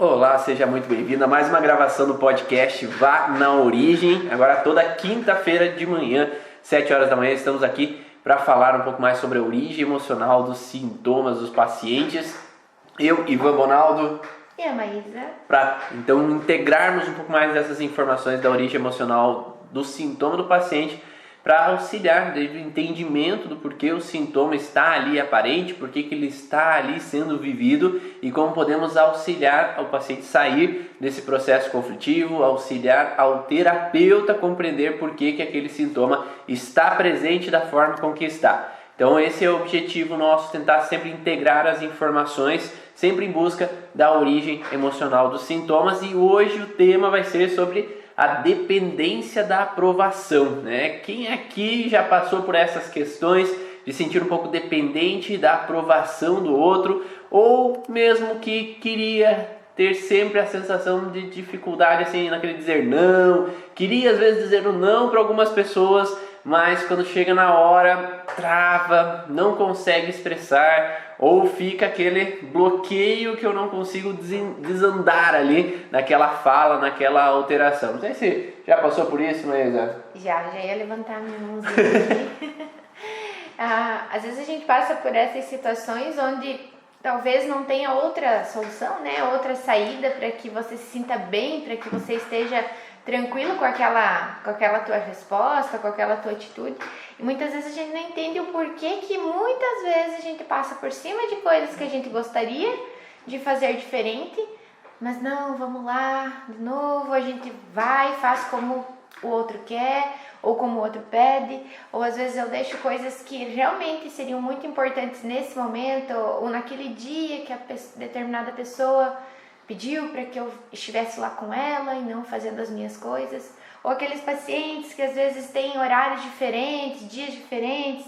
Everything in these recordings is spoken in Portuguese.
Olá, seja muito bem-vindo a mais uma gravação do podcast Vá na Origem. Agora toda quinta-feira de manhã, 7 horas da manhã, estamos aqui para falar um pouco mais sobre a origem emocional dos sintomas dos pacientes. Eu, Ivan Bonaldo. E a Maísa. Para então integrarmos um pouco mais dessas informações da origem emocional do sintoma do paciente, para auxiliar desde o entendimento do porquê o sintoma está ali aparente, porquê que ele está ali sendo vivido e como podemos auxiliar o paciente sair desse processo conflitivo, auxiliar ao terapeuta compreender porquê que aquele sintoma está presente da forma com que está. Então esse é o objetivo nosso, tentar sempre integrar as informações, sempre em busca da origem emocional dos sintomas, e hoje o tema vai ser sobre a dependência da aprovação, né? Quem aqui já passou por essas questões de sentir um pouco dependente da aprovação do outro, ou mesmo que queria ter sempre a sensação de dificuldade assim naquele dizer não, queria às vezes dizer não para algumas pessoas, mas quando chega na hora trava, não consegue expressar, ou fica aquele bloqueio que eu não consigo desandar ali naquela fala, naquela alteração. Não sei se já passou por isso, Maísa? Já ia levantar a minha mãozinha aqui. Às vezes a gente passa por essas situações onde talvez não tenha outra solução, né? Outra saída para que você se sinta bem, para que você esteja tranquilo com aquela tua resposta, com aquela tua atitude. E muitas vezes a gente não entende o porquê que muitas vezes a gente passa por cima de coisas que a gente gostaria de fazer diferente, mas não, vamos lá, de novo, a gente vai, faz como o outro quer, ou como o outro pede, ou às vezes eu deixo coisas que realmente seriam muito importantes nesse momento, ou naquele dia que a determinada pessoa pediu para que eu estivesse lá com ela e não fazendo as minhas coisas. Ou aqueles pacientes que às vezes têm horários diferentes, dias diferentes,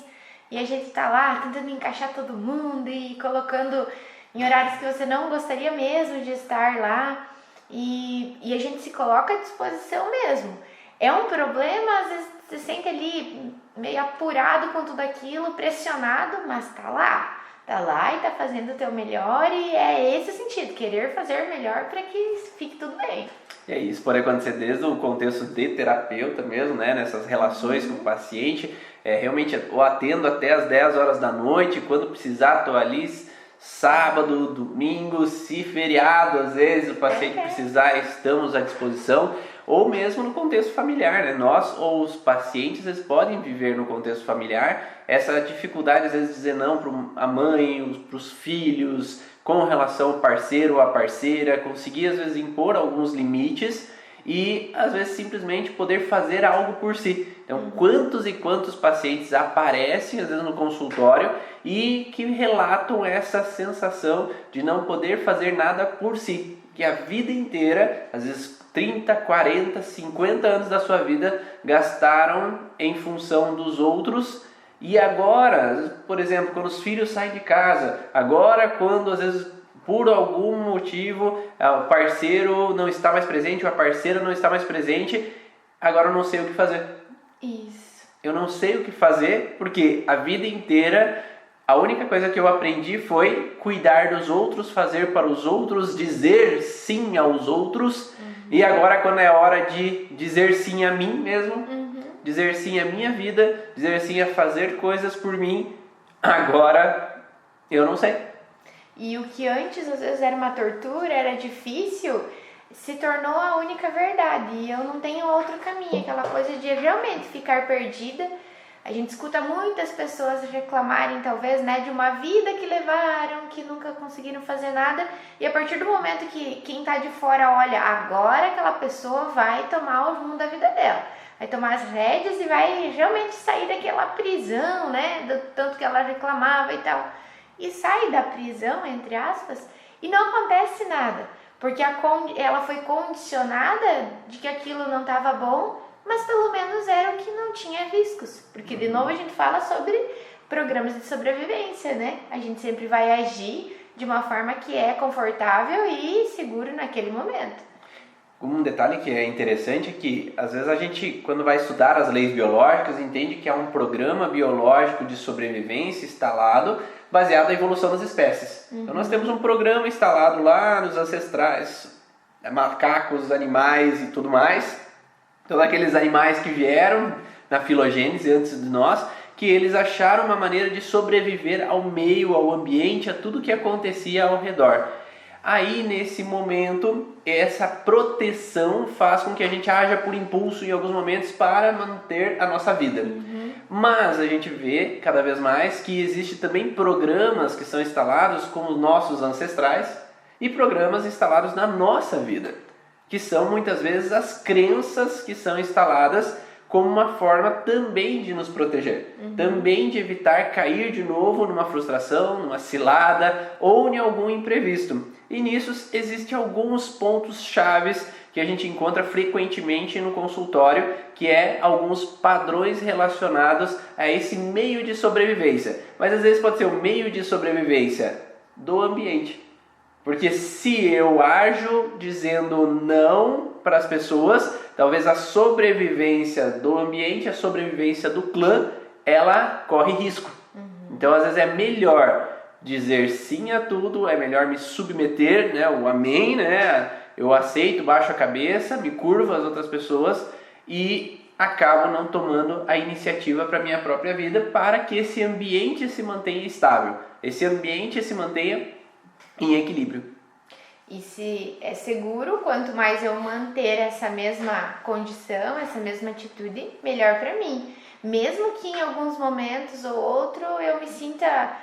e a gente está lá tentando encaixar todo mundo e colocando em horários que você não gostaria mesmo de estar lá, e a gente se coloca à disposição mesmo. É um problema, às vezes você se sente ali meio apurado com tudo aquilo, pressionado, mas tá lá e tá fazendo o teu melhor, e é esse o sentido, querer fazer melhor para que fique tudo bem. E isso pode acontecer desde o contexto de terapeuta mesmo, né? Nessas relações com o paciente, realmente eu atendo até as 10 horas da noite, quando precisar estou ali sábado, domingo, se feriado, às vezes o paciente precisar, estamos à disposição. Ou mesmo no contexto familiar, né? Nós ou os pacientes, eles podem viver no contexto familiar essa dificuldade, às vezes, de dizer não para a mãe, para os filhos, com relação ao parceiro ou à parceira, conseguir, às vezes, impor alguns limites e, às vezes, simplesmente poder fazer algo por si. Então, quantos e quantos pacientes aparecem, às vezes, no consultório e que relatam essa sensação de não poder fazer nada por si, que a vida inteira, às vezes, 30, 40, 50 anos da sua vida gastaram em função dos outros, e agora, por exemplo, quando os filhos saem de casa, agora quando às vezes por algum motivo o parceiro não está mais presente, ou a parceira não está mais presente, agora eu não sei o que fazer. Isso. Eu não sei o que fazer porque a vida inteira a única coisa que eu aprendi foi cuidar dos outros, fazer para os outros, dizer sim aos outros. E agora, quando é hora de dizer sim a mim mesmo, dizer sim à minha vida, dizer sim a fazer coisas por mim, agora eu não sei. E o que antes às vezes era uma tortura, era difícil, se tornou a única verdade. E eu não tenho outro caminho, aquela coisa de realmente ficar perdida. A gente escuta muitas pessoas reclamarem, talvez, né, de uma vida que levaram, que nunca conseguiram fazer nada. E a partir do momento que quem está de fora olha, agora aquela pessoa vai tomar o rumo da vida dela. Vai tomar as rédeas e vai realmente sair daquela prisão, né, do tanto que ela reclamava e tal. E sai da prisão, entre aspas, e não acontece nada. Porque ela foi condicionada de que aquilo não estava bom, mas pelo menos era o que não tinha riscos. Porque, de novo, a gente fala sobre programas de sobrevivência, né? A gente sempre vai agir de uma forma que é confortável e seguro naquele momento. Um detalhe que é interessante é que, às vezes, a gente, quando vai estudar as leis biológicas, entende que há um programa biológico de sobrevivência instalado baseado na evolução das espécies. Então nós temos um programa instalado lá nos ancestrais, macacos, animais e tudo mais. Todos aqueles animais que vieram na filogênese antes de nós, que eles acharam uma maneira de sobreviver ao meio, ao ambiente, a tudo que acontecia ao redor. Aí, nesse momento, essa proteção faz com que a gente haja por impulso em alguns momentos para manter a nossa vida. Mas a gente vê cada vez mais que existe também programas que são instalados com os nossos ancestrais e programas instalados na nossa vida, que são muitas vezes as crenças que são instaladas como uma forma também de nos proteger, também de evitar cair de novo numa frustração, numa cilada ou em algum imprevisto. E nisso existem alguns pontos chaves que a gente encontra frequentemente no consultório, que é alguns padrões relacionados a esse meio de sobrevivência. Mas às vezes pode ser o meio de sobrevivência do ambiente. Porque se eu ajo dizendo não para as pessoas, talvez a sobrevivência do ambiente, a sobrevivência do clã, ela corre risco. Então às vezes é melhor dizer sim a tudo, é melhor me submeter, né, o amém, né, eu aceito, baixo a cabeça, me curvo às outras pessoas e acabo não tomando a iniciativa para a minha própria vida, para que esse ambiente se mantenha estável, esse ambiente se mantenha em equilíbrio. E se é seguro, quanto mais eu manter essa mesma condição, essa mesma atitude, melhor para mim. Mesmo que em alguns momentos ou outro eu me sinta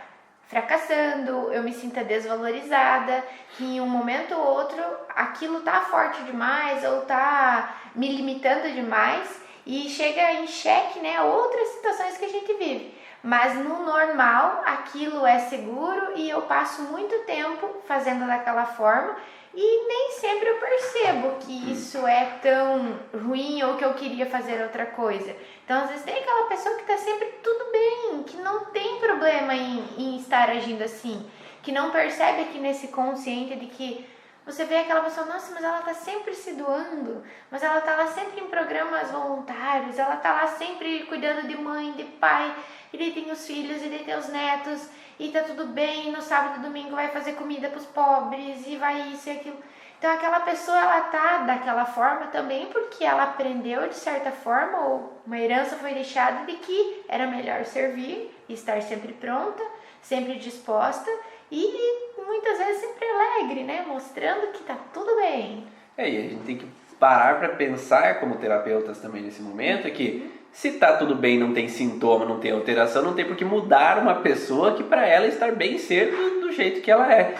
fracassando, eu me sinta desvalorizada, que em um momento ou outro aquilo tá forte demais ou tá me limitando demais e chega em xeque, né, outras situações que a gente vive. Mas no normal aquilo é seguro e eu passo muito tempo fazendo daquela forma e nem sempre eu percebo que isso é tão ruim ou que eu queria fazer outra coisa. Então às vezes tem aquela pessoa que está sempre tudo bem, que não tem problema em estar agindo assim, que não percebe aqui nesse consciente de que você vê aquela pessoa, nossa, mas ela está sempre se doando, mas ela está lá sempre em programas voluntários, ela está lá sempre cuidando de mãe, de pai, e daí tem os filhos, e daí tem os netos, e tá tudo bem, no sábado e domingo vai fazer comida para os pobres, e vai isso e aquilo. Então aquela pessoa, ela tá daquela forma também porque ela aprendeu de certa forma, ou uma herança foi deixada de que era melhor servir, estar sempre pronta, sempre disposta, e muitas vezes sempre alegre, né? Mostrando que tá tudo bem. E a gente tem que parar para pensar como terapeutas também nesse momento, que se tá tudo bem, não tem sintoma, não tem alteração, não tem por que mudar uma pessoa que para ela estar bem ser do jeito que ela é.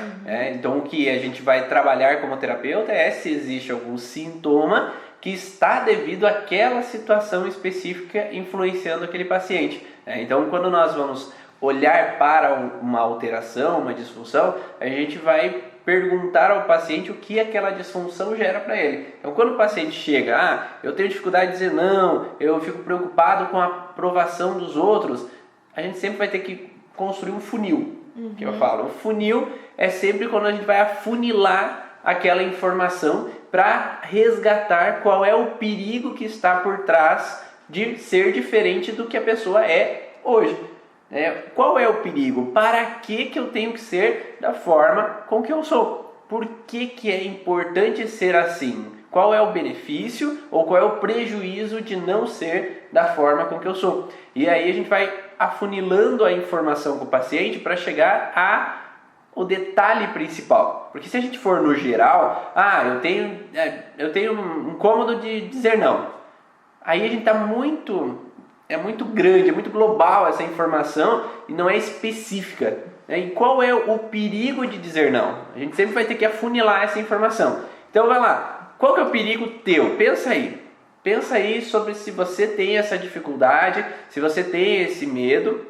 Então o que a gente vai trabalhar como terapeuta é se existe algum sintoma que está devido àquela situação específica influenciando aquele paciente. Então quando nós vamos olhar para uma alteração, uma disfunção, a gente vai perguntar ao paciente o que aquela disfunção gera para ele. Então, quando o paciente chega, eu tenho dificuldade de dizer não, eu fico preocupado com a aprovação dos outros, a gente sempre vai ter que construir um funil, que eu falo. O funil é sempre quando a gente vai afunilar aquela informação para resgatar qual é o perigo que está por trás de ser diferente do que a pessoa é hoje. Qual é o perigo? Para que eu tenho que ser da forma com que eu sou? Por que é importante ser assim? Qual é o benefício ou qual é o prejuízo de não ser da forma com que eu sou? E aí a gente vai afunilando a informação com o paciente para chegar o detalhe principal. Porque se a gente for no geral, eu tenho um incômodo de dizer não. Aí a gente está é muito grande, é muito global essa informação e não é específica. E qual é o perigo de dizer não? A gente sempre vai ter que afunilar essa informação. Então vai lá, qual que é o perigo teu? Pensa aí sobre se você tem essa dificuldade, se você tem esse medo.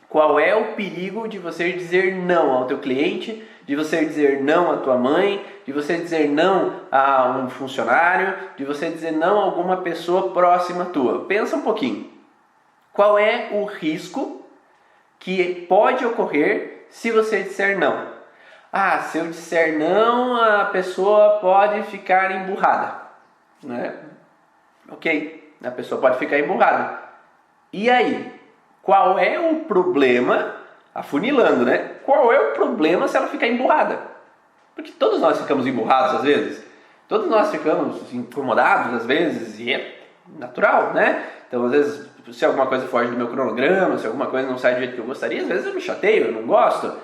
Qual é o perigo de você dizer não ao teu cliente, de você dizer não à tua mãe, de você dizer não a um funcionário, de você dizer não a alguma pessoa próxima tua? Pensa um pouquinho. Qual é o risco que pode ocorrer se você disser não? Se eu disser não, a pessoa pode ficar emburrada, né? Ok, a pessoa pode ficar emburrada. E aí? Qual é o problema afunilando, né? Qual é o problema se ela ficar emburrada? Porque todos nós ficamos emburrados às vezes, todos nós ficamos incomodados às vezes, e é natural, né? Então às vezes, se alguma coisa foge do meu cronograma, se alguma coisa não sai do jeito que eu gostaria, às vezes eu me chateio, eu não gosto.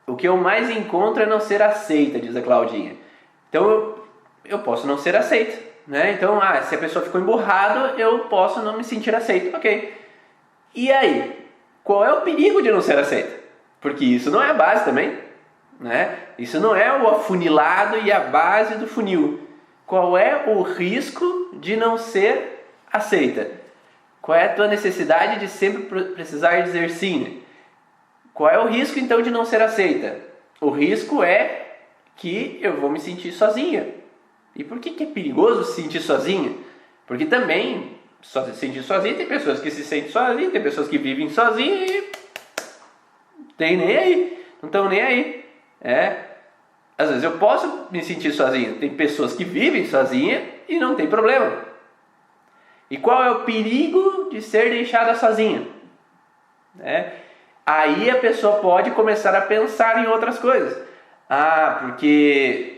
O que eu mais encontro é não ser aceita, diz a Claudinha. Então eu posso não ser aceita, né? Então, se a pessoa ficou emburrada, eu posso não me sentir aceito, ok. E aí, qual é o perigo de não ser aceita? Porque isso não é a base também, né? Isso não é o afunilado e a base do funil. Qual é o risco de não ser aceita? Qual é a tua necessidade de sempre precisar dizer sim? Qual é o risco então de não ser aceita? O risco é que eu vou me sentir sozinha. E por que é perigoso se sentir sozinha? Porque também, só se sentir sozinha, tem pessoas que se sentem sozinhas, tem pessoas que vivem sozinhas e tem nem aí, não estão nem aí. Às vezes eu posso me sentir sozinho, tem pessoas que vivem sozinha e não tem problema. E qual é o perigo de ser deixada sozinha? Aí a pessoa pode começar a pensar em outras coisas. Porque...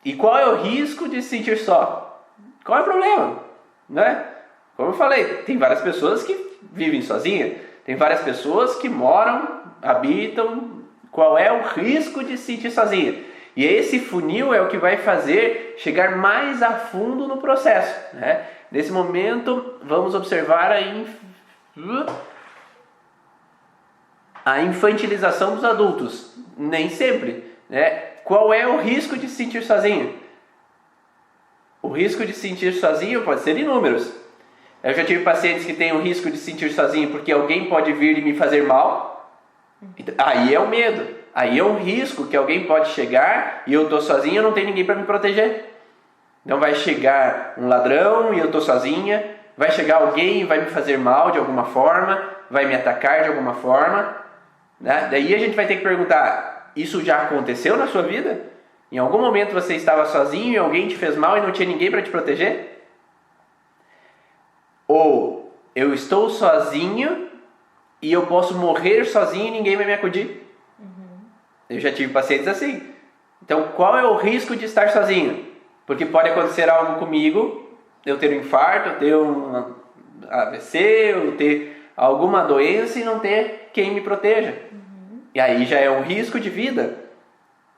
E qual é o risco de se sentir só? Qual é o problema? Né? Como eu falei, tem várias pessoas que vivem sozinhas, tem várias pessoas que moram, habitam. Qual é o risco de se sentir sozinha? E esse funil é o que vai fazer chegar mais a fundo no processo. Né? Nesse momento, vamos observar a infantilização dos adultos. Nem sempre. Né? Qual é o risco de se sentir sozinho? O risco de se sentir sozinho pode ser inúmeros. Eu já tive pacientes que têm o risco de se sentir sozinho porque alguém pode vir e me fazer mal. Aí é o medo. Aí é um risco que alguém pode chegar e eu estou sozinho e eu não tenho ninguém para me proteger. Então vai chegar um ladrão e eu estou sozinha. Vai chegar alguém e vai me fazer mal de alguma forma. Vai me atacar de alguma forma. Né? Daí a gente vai ter que perguntar, isso já aconteceu na sua vida? Em algum momento você estava sozinho e alguém te fez mal e não tinha ninguém para te proteger? Ou eu estou sozinho e eu posso morrer sozinho e ninguém vai me acudir? Eu já tive pacientes assim. Então qual é o risco de estar sozinho? Porque pode acontecer algo comigo, eu ter um infarto, eu ter um AVC, eu ter alguma doença e não ter quem me proteja. E aí já é um risco de vida.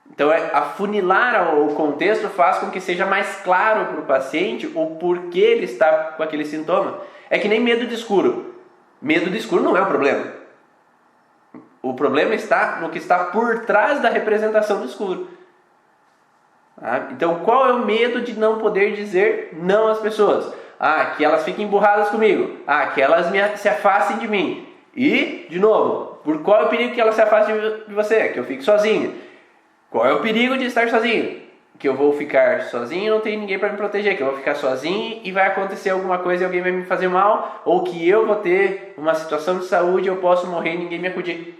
Então afunilar o contexto faz com que seja mais claro para o paciente o porquê ele está com aquele sintoma. É que nem medo de escuro. Medo de escuro não é o problema. O problema está no que está por trás da representação do escuro. Então qual é o medo de não poder dizer não às pessoas? Que elas fiquem emburradas comigo. Que elas se afastem de mim. E, de novo, por qual é o perigo que elas se afastem de você? Que eu fique sozinho. Qual é o perigo de estar sozinho? Que eu vou ficar sozinho e não tem ninguém para me proteger. Que eu vou ficar sozinho e vai acontecer alguma coisa e alguém vai me fazer mal. Ou que eu vou ter uma situação de saúde e eu posso morrer e ninguém me acudir.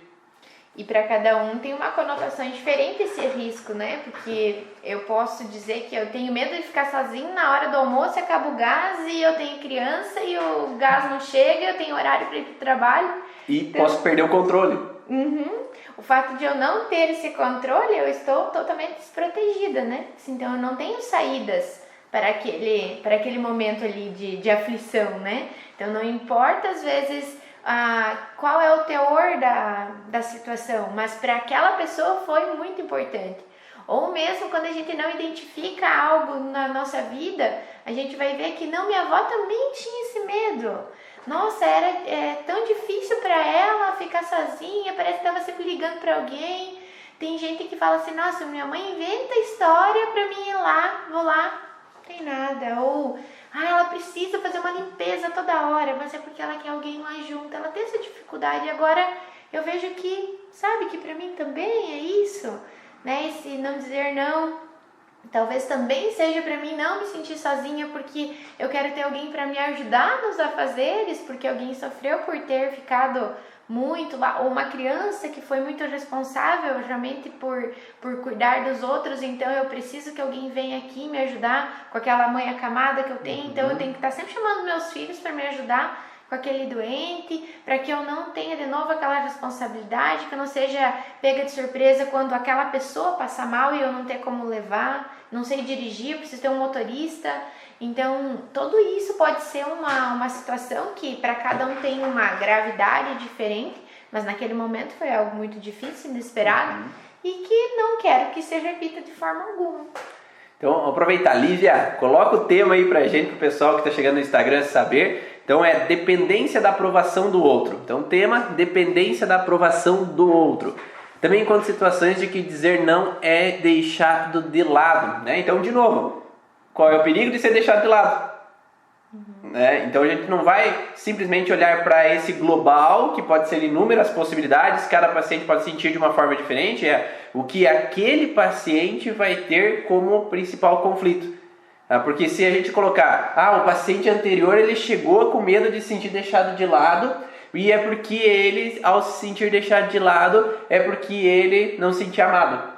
E para cada um tem uma conotação diferente esse risco, né? Porque eu posso dizer que eu tenho medo de ficar sozinho na hora do almoço, acaba o gás e eu tenho criança e o gás não chega, eu tenho horário para ir para o trabalho. E então, posso perder o controle. O fato de eu não ter esse controle, eu estou totalmente desprotegida, né? Então eu não tenho saídas para aquele momento ali de aflição, né? Então não importa às vezes qual é o teor da situação, mas para aquela pessoa foi muito importante. Ou mesmo quando a gente não identifica algo na nossa vida, a gente vai ver que não, minha avó também tinha esse medo. Nossa, era tão difícil para ela ficar sozinha, parece que estava sempre ligando para alguém. Tem gente que fala assim, nossa, minha mãe inventa história para mim ir lá, vou lá, não tem nada. Ou, ela precisa fazer uma limpeza toda hora, mas é porque ela quer alguém lá junto, ela tem essa dificuldade. Agora eu vejo que, sabe, que para mim também é isso, né? Esse não dizer não. Talvez também seja para mim não me sentir sozinha porque eu quero ter alguém para me ajudar nos afazeres, porque alguém sofreu por ter ficado muito lá, ou uma criança que foi muito responsável realmente por cuidar dos outros, então eu preciso que alguém venha aqui me ajudar com aquela mãe acamada que eu tenho, então eu tenho que estar sempre chamando meus filhos para me ajudar. com aquele doente, para que eu não tenha de novo aquela responsabilidade, que eu não seja pega de surpresa quando aquela pessoa passar mal e eu não ter como levar, não sei dirigir, eu preciso ter um motorista. Então, tudo isso pode ser uma situação que para cada um tem uma gravidade diferente, mas naquele momento foi algo muito difícil, inesperado, e que não quero que se repita de forma alguma. Então, aproveitar, Lívia, coloca o tema aí pra gente, pro pessoal que tá chegando no Instagram saber. Então, é dependência da aprovação do outro. Então, tema, dependência da aprovação do outro. Também enquanto situações de que dizer não é deixado de lado, né? Então, de novo, qual é o perigo de ser deixado de lado? Então a gente não vai simplesmente olhar para esse global, que pode ser inúmeras possibilidades, cada paciente pode sentir de uma forma diferente, o que aquele paciente vai ter como principal conflito. Porque se a gente colocar, o paciente anterior ele chegou com medo de se sentir deixado de lado, e é porque ele, ao se sentir deixado de lado, é porque ele não se sentia amado.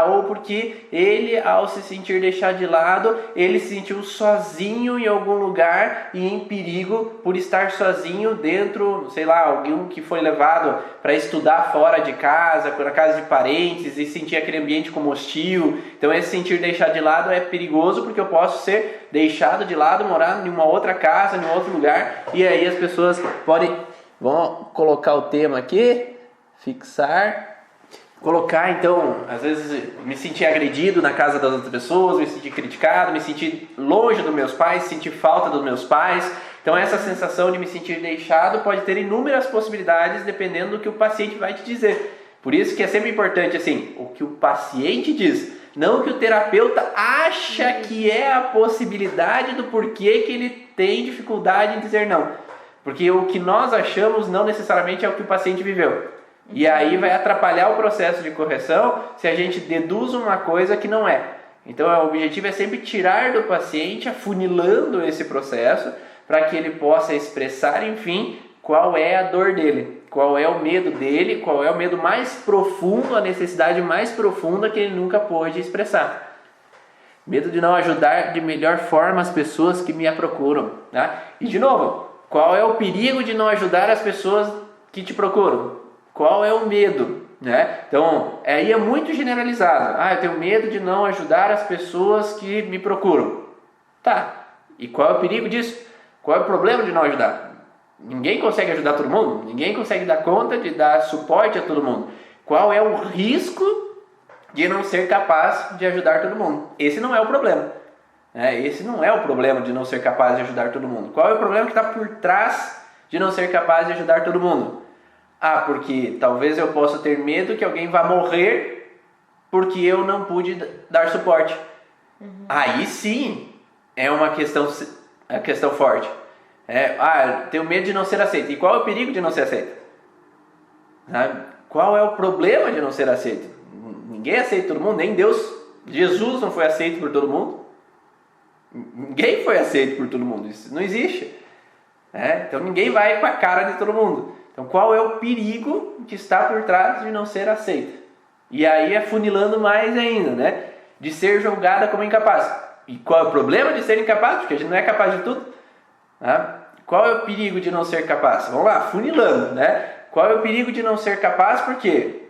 Ou porque ele, ao se sentir deixado de lado, ele se sentiu sozinho em algum lugar e em perigo por estar sozinho dentro, sei lá, alguém que foi levado para estudar fora de casa, na casa de parentes e sentir aquele ambiente como hostil. Então esse sentir deixado de lado é perigoso porque eu posso ser deixado de lado, morar em uma outra casa, em um outro lugar, e aí as pessoas vão colocar o tema aqui, fixar. Colocar, então, às vezes me sentir agredido na casa das outras pessoas, me sentir criticado, me sentir longe dos meus pais, sentir falta dos meus pais. Então essa sensação de me sentir deixado pode ter inúmeras possibilidades dependendo do que o paciente vai te dizer. Por isso que é sempre importante, assim, o que o paciente diz, não o que o terapeuta acha que é a possibilidade do porquê que ele tem dificuldade em dizer não. Porque o que nós achamos não necessariamente é o que o paciente viveu. E aí vai atrapalhar o processo de correção se a gente deduz uma coisa que não é. Então o objetivo é sempre tirar do paciente, afunilando esse processo, para que ele possa expressar, enfim, qual é a dor dele, qual é o medo dele, qual é o medo mais profundo, a necessidade mais profunda que ele nunca pôde expressar. Medo de não ajudar de melhor forma as pessoas que me procuram. Tá? E de novo, qual é o perigo de não ajudar as pessoas que te procuram? Qual é o medo? Né? Então, aí é muito generalizado. Eu tenho medo de não ajudar as pessoas que me procuram. Tá, e qual é o perigo disso? Qual é o problema de não ajudar? Ninguém consegue ajudar todo mundo. Ninguém consegue dar conta de dar suporte a todo mundo. Qual é o risco de não ser capaz de ajudar todo mundo? Esse não é o problema. Esse não é o problema de não ser capaz de ajudar todo mundo. Qual é o problema que está por trás de não ser capaz de ajudar todo mundo? Porque talvez eu possa ter medo que alguém vá morrer porque eu não pude dar suporte. Aí sim é uma questão forte. Eu tenho medo de não ser aceito. E qual é o perigo de não ser aceito? Qual é o problema de não ser aceito? Ninguém aceita todo mundo, nem Deus. Jesus não foi aceito por todo mundo. Ninguém foi aceito por todo mundo. Isso não existe. Então ninguém vai com a cara de todo mundo. Então, qual é o perigo que está por trás de não ser aceita? E aí, afunilando mais ainda, né? De ser julgada como incapaz. E qual é o problema de ser incapaz? Porque a gente não é capaz de tudo. Qual é o perigo de não ser capaz? Vamos lá, afunilando, né? Qual é o perigo de não ser capaz? Porque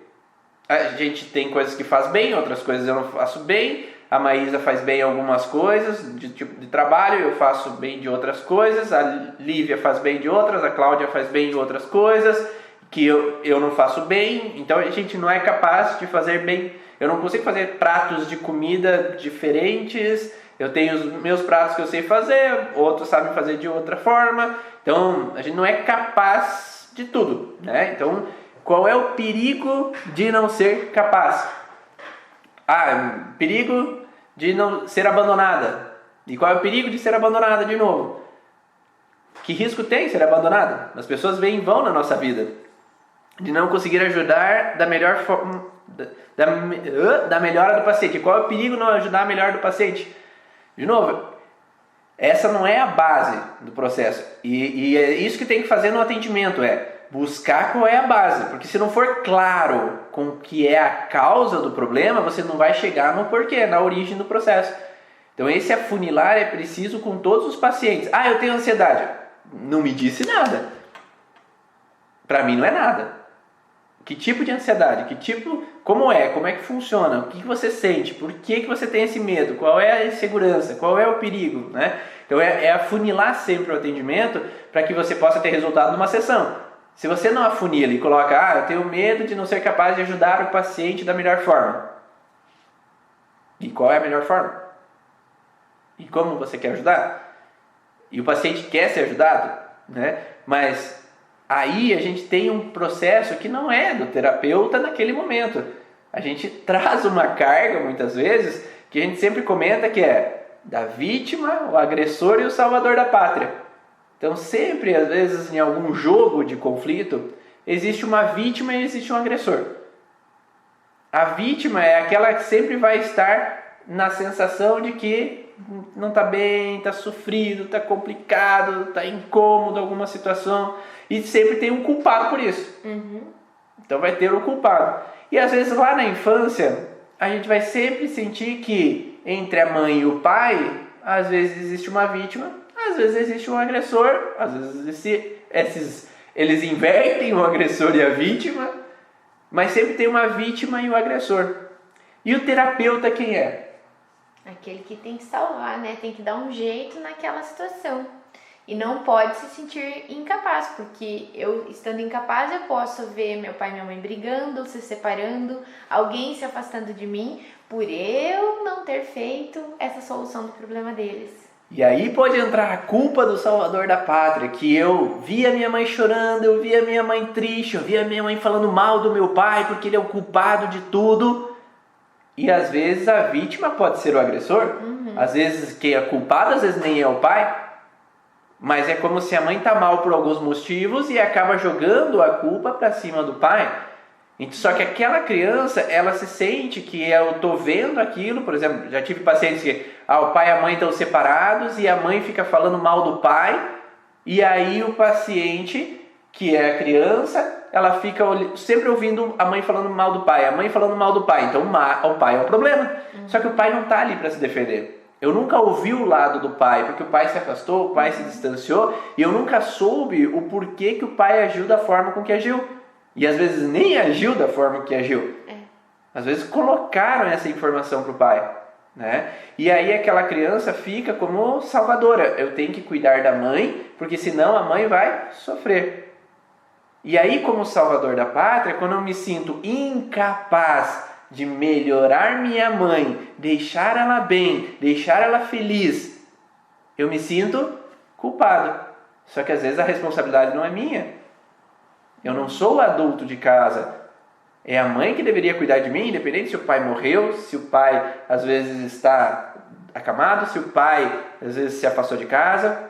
a gente tem coisas que faz bem, outras coisas eu não faço bem. A Maísa faz bem algumas coisas de tipo de trabalho, eu faço bem de outras coisas, a Lívia faz bem de outras, a Cláudia faz bem de outras coisas, que eu não faço bem, então a gente não é capaz de fazer bem. Eu não consigo fazer pratos de comida diferentes, eu tenho os meus pratos que eu sei fazer, outros sabem fazer de outra forma, então a gente não é capaz de tudo, né? Então, qual é o perigo de não ser capaz? Perigo de não ser abandonada. E qual é o perigo de ser abandonada de novo? Que risco tem ser abandonada? As pessoas vêm em vão na nossa vida. De não conseguir ajudar da melhor forma, da melhora do paciente. E qual é o perigo de não ajudar a melhor do paciente? De novo, essa não é a base do processo. E é isso que tem que fazer no atendimento, buscar qual é a base, porque se não for claro com o que é a causa do problema, você não vai chegar no porquê, na origem do processo. Então esse afunilar é preciso com todos os pacientes. Eu tenho ansiedade. não me disse nada. Para mim não é nada. Que tipo de ansiedade? Como é que funciona? O que você sente? Por que você tem esse medo? Qual é a insegurança? Qual é o perigo? Né? Então é afunilar sempre o atendimento para que você possa ter resultado numa sessão. Se você não afunila e coloca, eu tenho medo de não ser capaz de ajudar o paciente da melhor forma. E qual é a melhor forma? E como você quer ajudar? E o paciente quer ser ajudado, né? Mas aí a gente tem um processo que não é do terapeuta naquele momento. A gente traz uma carga, muitas vezes, que a gente sempre comenta que é da vítima, o agressor e o salvador da pátria. Então sempre, às vezes, em algum jogo de conflito, existe uma vítima e existe um agressor. A vítima é aquela que sempre vai estar na sensação de que não está bem, está sofrido, está complicado, está incômodo alguma situação. E sempre tem um culpado por isso. Então vai ter o culpado. E às vezes lá na infância, a gente vai sempre sentir que entre a mãe e o pai, às vezes existe uma vítima, às vezes existe um agressor, às vezes eles invertem o agressor e a vítima, mas sempre tem uma vítima e o agressor. E o terapeuta quem é? Aquele que tem que salvar, né? Tem que dar um jeito naquela situação. E não pode se sentir incapaz, porque eu, estando incapaz, eu posso ver meu pai e minha mãe brigando, se separando, alguém se afastando de mim, por eu não ter feito essa solução do problema deles. E aí pode entrar a culpa do salvador da pátria, que eu vi a minha mãe chorando, eu vi a minha mãe triste, eu vi a minha mãe falando mal do meu pai, porque ele é o culpado de tudo. E às vezes a vítima pode ser o agressor, às vezes quem é culpado, às vezes nem é o pai. Mas é como se a mãe está mal por alguns motivos e acaba jogando a culpa para cima do pai. Só que aquela criança, ela se sente que eu estou vendo aquilo. Por exemplo, já tive pacientes que o pai e a mãe estão separados e a mãe fica falando mal do pai. E aí o paciente, que é a criança, ela fica sempre ouvindo a mãe falando mal do pai, a mãe falando mal do pai. Então o pai é um problema. Só que o pai não está ali para se defender. Eu nunca ouvi o lado do pai, porque o pai se afastou, o pai se distanciou, e eu nunca soube o porquê que o pai agiu da forma com que agiu. E às vezes nem agiu da forma que agiu. Às vezes colocaram essa informação para o pai, né? E aí aquela criança fica como salvadora. Eu tenho que cuidar da mãe, porque senão a mãe vai sofrer. E aí, como salvador da pátria, quando eu me sinto incapaz de melhorar minha mãe, deixar ela bem, deixar ela feliz, eu me sinto culpado. Só que às vezes a responsabilidade não é minha. Eu não sou o adulto de casa. É a mãe que deveria cuidar de mim, independente se o pai morreu, se o pai às vezes está acamado, se o pai às vezes se afastou de casa,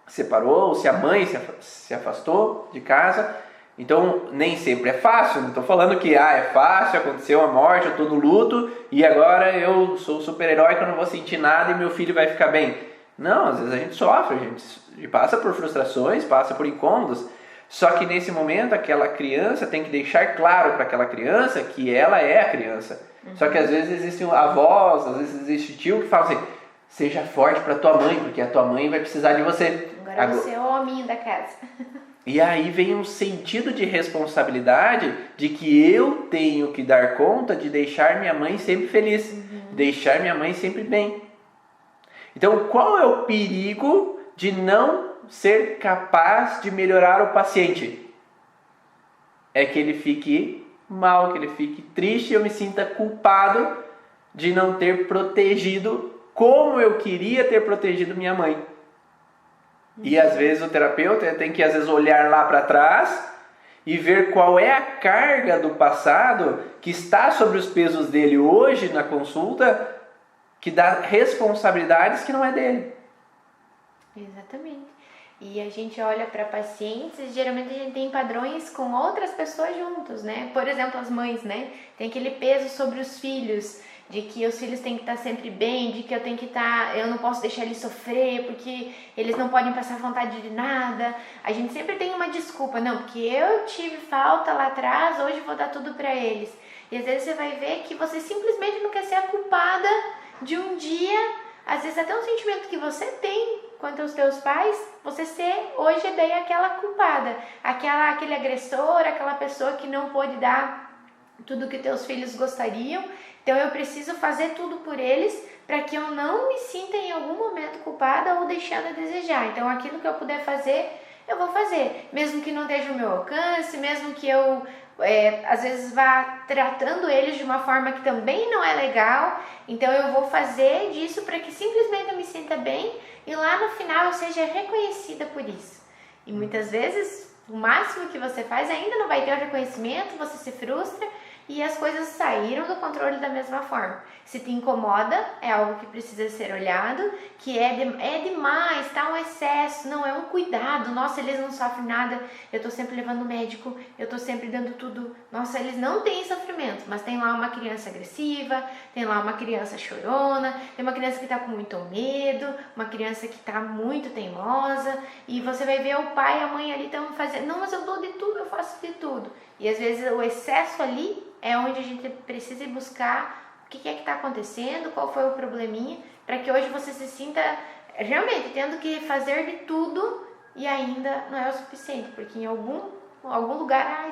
separou, ou se a mãe se afastou de casa. Então, nem sempre é fácil. Não estou falando que é fácil, aconteceu a morte, eu estou no luto e agora eu sou super-herói que eu não vou sentir nada e meu filho vai ficar bem. Não, às vezes a gente sofre, a gente passa por frustrações, passa por incômodos. Só que nesse momento, aquela criança tem que deixar claro para aquela criança que ela é a criança. Só que às vezes existem avós, às vezes existe tio que fala assim, seja forte para tua mãe, porque a tua mãe vai precisar de você. Agora você é o hominho da casa. E aí vem um sentido de responsabilidade de que eu tenho que dar conta de deixar minha mãe sempre feliz, deixar minha mãe sempre bem. Então, qual é o perigo de não ser capaz de melhorar o paciente? É que ele fique mal, que ele fique triste e eu me sinta culpado de não ter protegido como eu queria ter protegido minha mãe. E às vezes o terapeuta tem que às vezes olhar lá para trás e ver qual é a carga do passado que está sobre os pesos dele hoje na consulta, que dá responsabilidades que não é dele. Exatamente. E a gente olha para pacientes e geralmente a gente tem padrões com outras pessoas juntos, né? Por exemplo, as mães, né? Tem aquele peso sobre os filhos, de que os filhos têm que estar sempre bem, de que eu não posso deixar eles sofrer, porque eles não podem passar vontade de nada. A gente sempre tem uma desculpa, não, porque eu tive falta lá atrás, hoje vou dar tudo para eles. E às vezes você vai ver que você simplesmente não quer ser a culpada de um dia, às vezes até um sentimento que você tem quanto aos teus pais, você ser hoje daí aquela culpada, aquele agressor, aquela pessoa que não pôde dar tudo que teus filhos gostariam. Então eu preciso fazer tudo por eles para que eu não me sinta em algum momento culpada ou deixando a desejar. Então aquilo que eu puder fazer, eu vou fazer, mesmo que não esteja no meu alcance, mesmo que eu às vezes vá tratando eles de uma forma que também não é legal. Então eu vou fazer disso para que simplesmente eu me sinta bem e lá no final eu seja reconhecida por isso. E muitas vezes o máximo que você faz ainda não vai ter o reconhecimento, você se frustra e as coisas saíram do controle da mesma forma. Se te incomoda, é algo que precisa ser olhado, que é demais, tá um excesso, não, é um cuidado. Nossa, eles não sofrem nada, eu tô sempre levando o médico, eu tô sempre dando tudo. Nossa, eles não têm sofrimento, mas tem lá uma criança agressiva, tem lá uma criança chorona, tem uma criança que tá com muito medo, uma criança que tá muito teimosa, e você vai ver o pai e a mãe ali estão fazendo, não, mas eu dou de tudo, eu faço de tudo. E às vezes o excesso ali é onde a gente precisa ir buscar o que é que está acontecendo, qual foi o probleminha, para que hoje você se sinta realmente tendo que fazer de tudo e ainda não é o suficiente, porque em algum lugar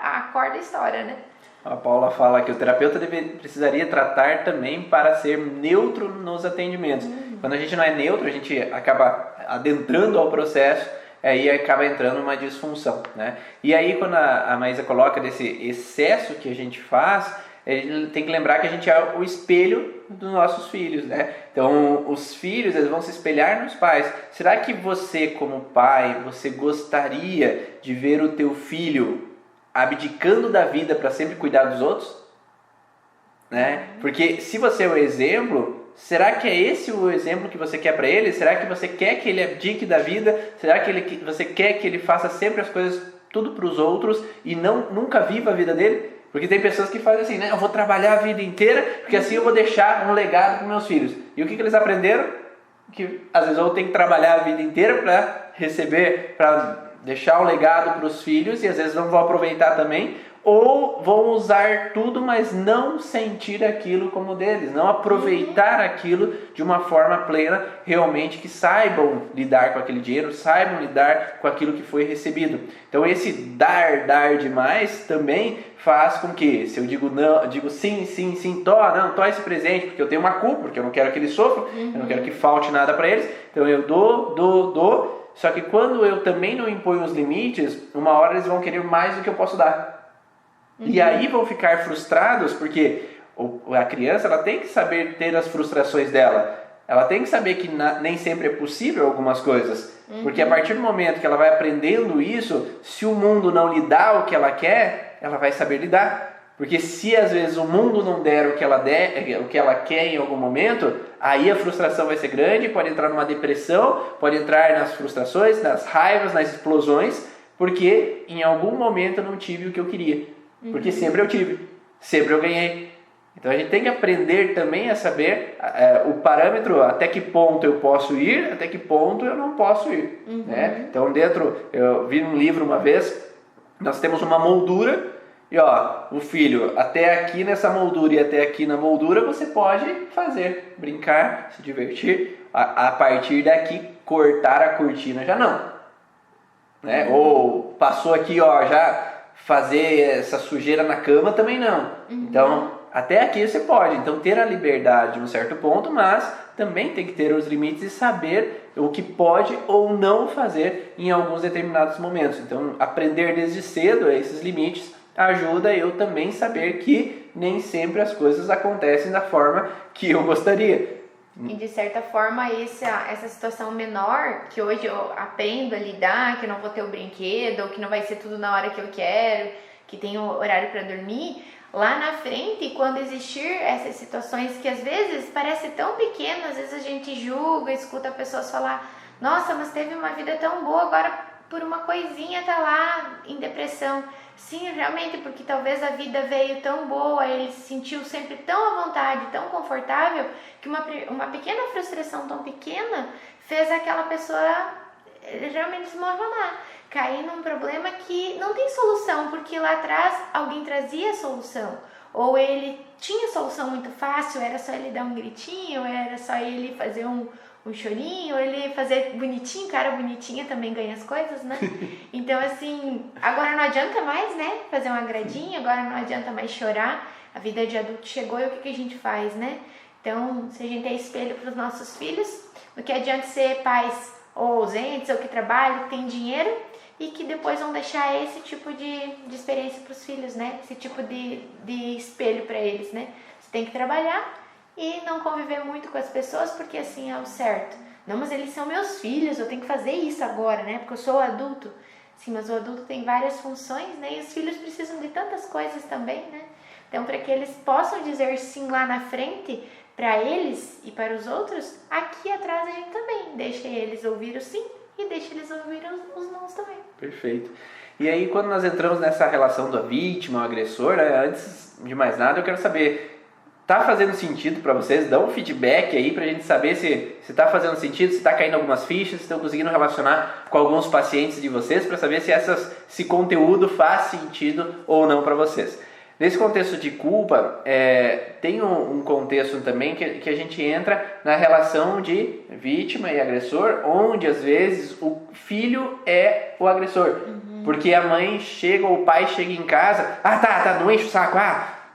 a corda estoura, né? A Paula fala que o terapeuta precisaria tratar também para ser neutro nos atendimentos. Quando a gente não é neutro, a gente acaba adentrando ao processo, aí acaba entrando uma disfunção, né? E aí quando a Maísa coloca desse excesso que a gente faz, a gente tem que lembrar que a gente é o espelho dos nossos filhos, né? Então os filhos, eles vão se espelhar nos pais. Será que você, como pai, você gostaria de ver o teu filho abdicando da vida para sempre cuidar dos outros? Né? Porque se você é o exemplo, será que é esse o exemplo que você quer para ele? Será que você quer que ele abdique da vida? Será que você quer que ele faça sempre as coisas tudo para os outros e nunca viva a vida dele? Porque tem pessoas que fazem assim, né? Eu vou trabalhar a vida inteira porque assim eu vou deixar um legado para meus filhos. E o que eles aprenderam? Que às vezes eu tenho que trabalhar a vida inteira para receber, para deixar um legado para os filhos e às vezes não vão aproveitar também. Ou vão usar tudo, mas não sentir aquilo como deles, não aproveitar aquilo de uma forma plena, realmente que saibam lidar com aquele dinheiro, saibam lidar com aquilo que foi recebido. Então esse dar demais também faz com que, se eu digo não, eu digo sim, tó esse presente, porque eu tenho uma culpa, porque eu não quero que eles sofram, eu não quero que falte nada para eles, então eu dou, só que quando eu também não imponho os limites, uma hora eles vão querer mais do que eu posso dar. E aí vão ficar frustrados, porque a criança ela tem que saber ter as frustrações dela. Ela tem que saber que nem sempre é possível algumas coisas. Porque a partir do momento que ela vai aprendendo isso, se o mundo não lhe dá o que ela quer, ela vai saber lidar. Porque se às vezes o mundo não der o que ela quer em algum momento, aí a frustração vai ser grande, pode entrar numa depressão, pode entrar nas frustrações, nas raivas, nas explosões, porque em algum momento eu não tive o que eu queria. Porque sempre eu tive, sempre eu ganhei. Então a gente tem que aprender também a saber o parâmetro, até que ponto eu posso ir, até que ponto eu não posso ir. Né? Então eu vi num livro uma vez, nós temos uma moldura, e o filho, até aqui nessa moldura e até aqui na moldura você pode fazer, brincar, se divertir. A partir daqui, cortar a cortina já não. Né? Ou passou aqui, já... fazer essa sujeira na cama também não. Então, até aqui você pode. Então, ter a liberdade em um certo ponto, mas também tem que ter os limites e saber o que pode ou não fazer em alguns determinados momentos. Então, aprender desde cedo esses limites ajuda eu também saber que nem sempre as coisas acontecem da forma que eu gostaria. E de certa forma essa situação menor, que hoje eu aprendo a lidar, que eu não vou ter o brinquedo, ou que não vai ser tudo na hora que eu quero, que tem o horário para dormir, lá na frente, quando existir essas situações que às vezes parecem tão pequenas, às vezes a gente julga, escuta pessoas falar, nossa, mas teve uma vida tão boa, agora por uma coisinha tá lá em depressão. Sim, realmente, porque talvez a vida veio tão boa, ele se sentiu sempre tão à vontade, tão confortável, que uma pequena frustração tão pequena fez aquela pessoa realmente desmoronar, cair num problema que não tem solução, porque lá atrás alguém trazia a solução, ou ele tinha solução muito fácil, era só ele dar um gritinho, era só ele fazer um chorinho, ou ele fazer bonitinho, cara bonitinha também ganha as coisas, né? Então assim, agora não adianta mais, né, fazer um agradinho, agora não adianta mais chorar, a vida de adulto chegou e o que a gente faz, né? Então, se a gente é espelho para os nossos filhos, o que adianta ser pais ou ausentes, ou que trabalham, que tem dinheiro, e que depois vão deixar esse tipo de experiência para os filhos, né? Esse tipo de espelho para eles, né? Você tem que trabalhar e não conviver muito com as pessoas, porque assim é o certo. Não, mas eles são meus filhos, eu tenho que fazer isso agora, né? Porque eu sou adulto. Sim, mas o adulto tem várias funções, né? E os filhos precisam de tantas coisas também, né? Então, para que eles possam dizer sim lá na frente, para eles e para os outros, aqui atrás a gente também deixa eles ouvir o sim e deixa eles ouvir os nãos também. Perfeito. E aí, quando nós entramos nessa relação da vítima, o agressor, né, antes de mais nada, eu quero saber, tá fazendo sentido para vocês? Dá um feedback aí pra gente saber se tá fazendo sentido, se tá caindo algumas fichas, se estão conseguindo relacionar com alguns pacientes de vocês, para saber se esse conteúdo faz sentido ou não para vocês. Nesse contexto de culpa, tem um contexto também que a gente entra na relação de vítima e agressor, onde às vezes o filho é o agressor. Uhum. Porque a mãe chega ou o pai chega em casa, tá, não enche o saco,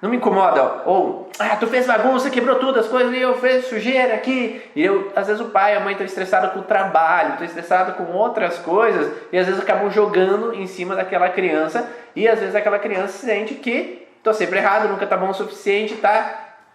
não me incomoda, ou tu fez bagunça, quebrou tudo as coisas, e eu fiz sujeira aqui. E às vezes o pai e a mãe estão estressados com o trabalho, estão estressados com outras coisas, e às vezes acabam jogando em cima daquela criança, e às vezes aquela criança se sente que tô sempre errado, nunca tá bom o suficiente,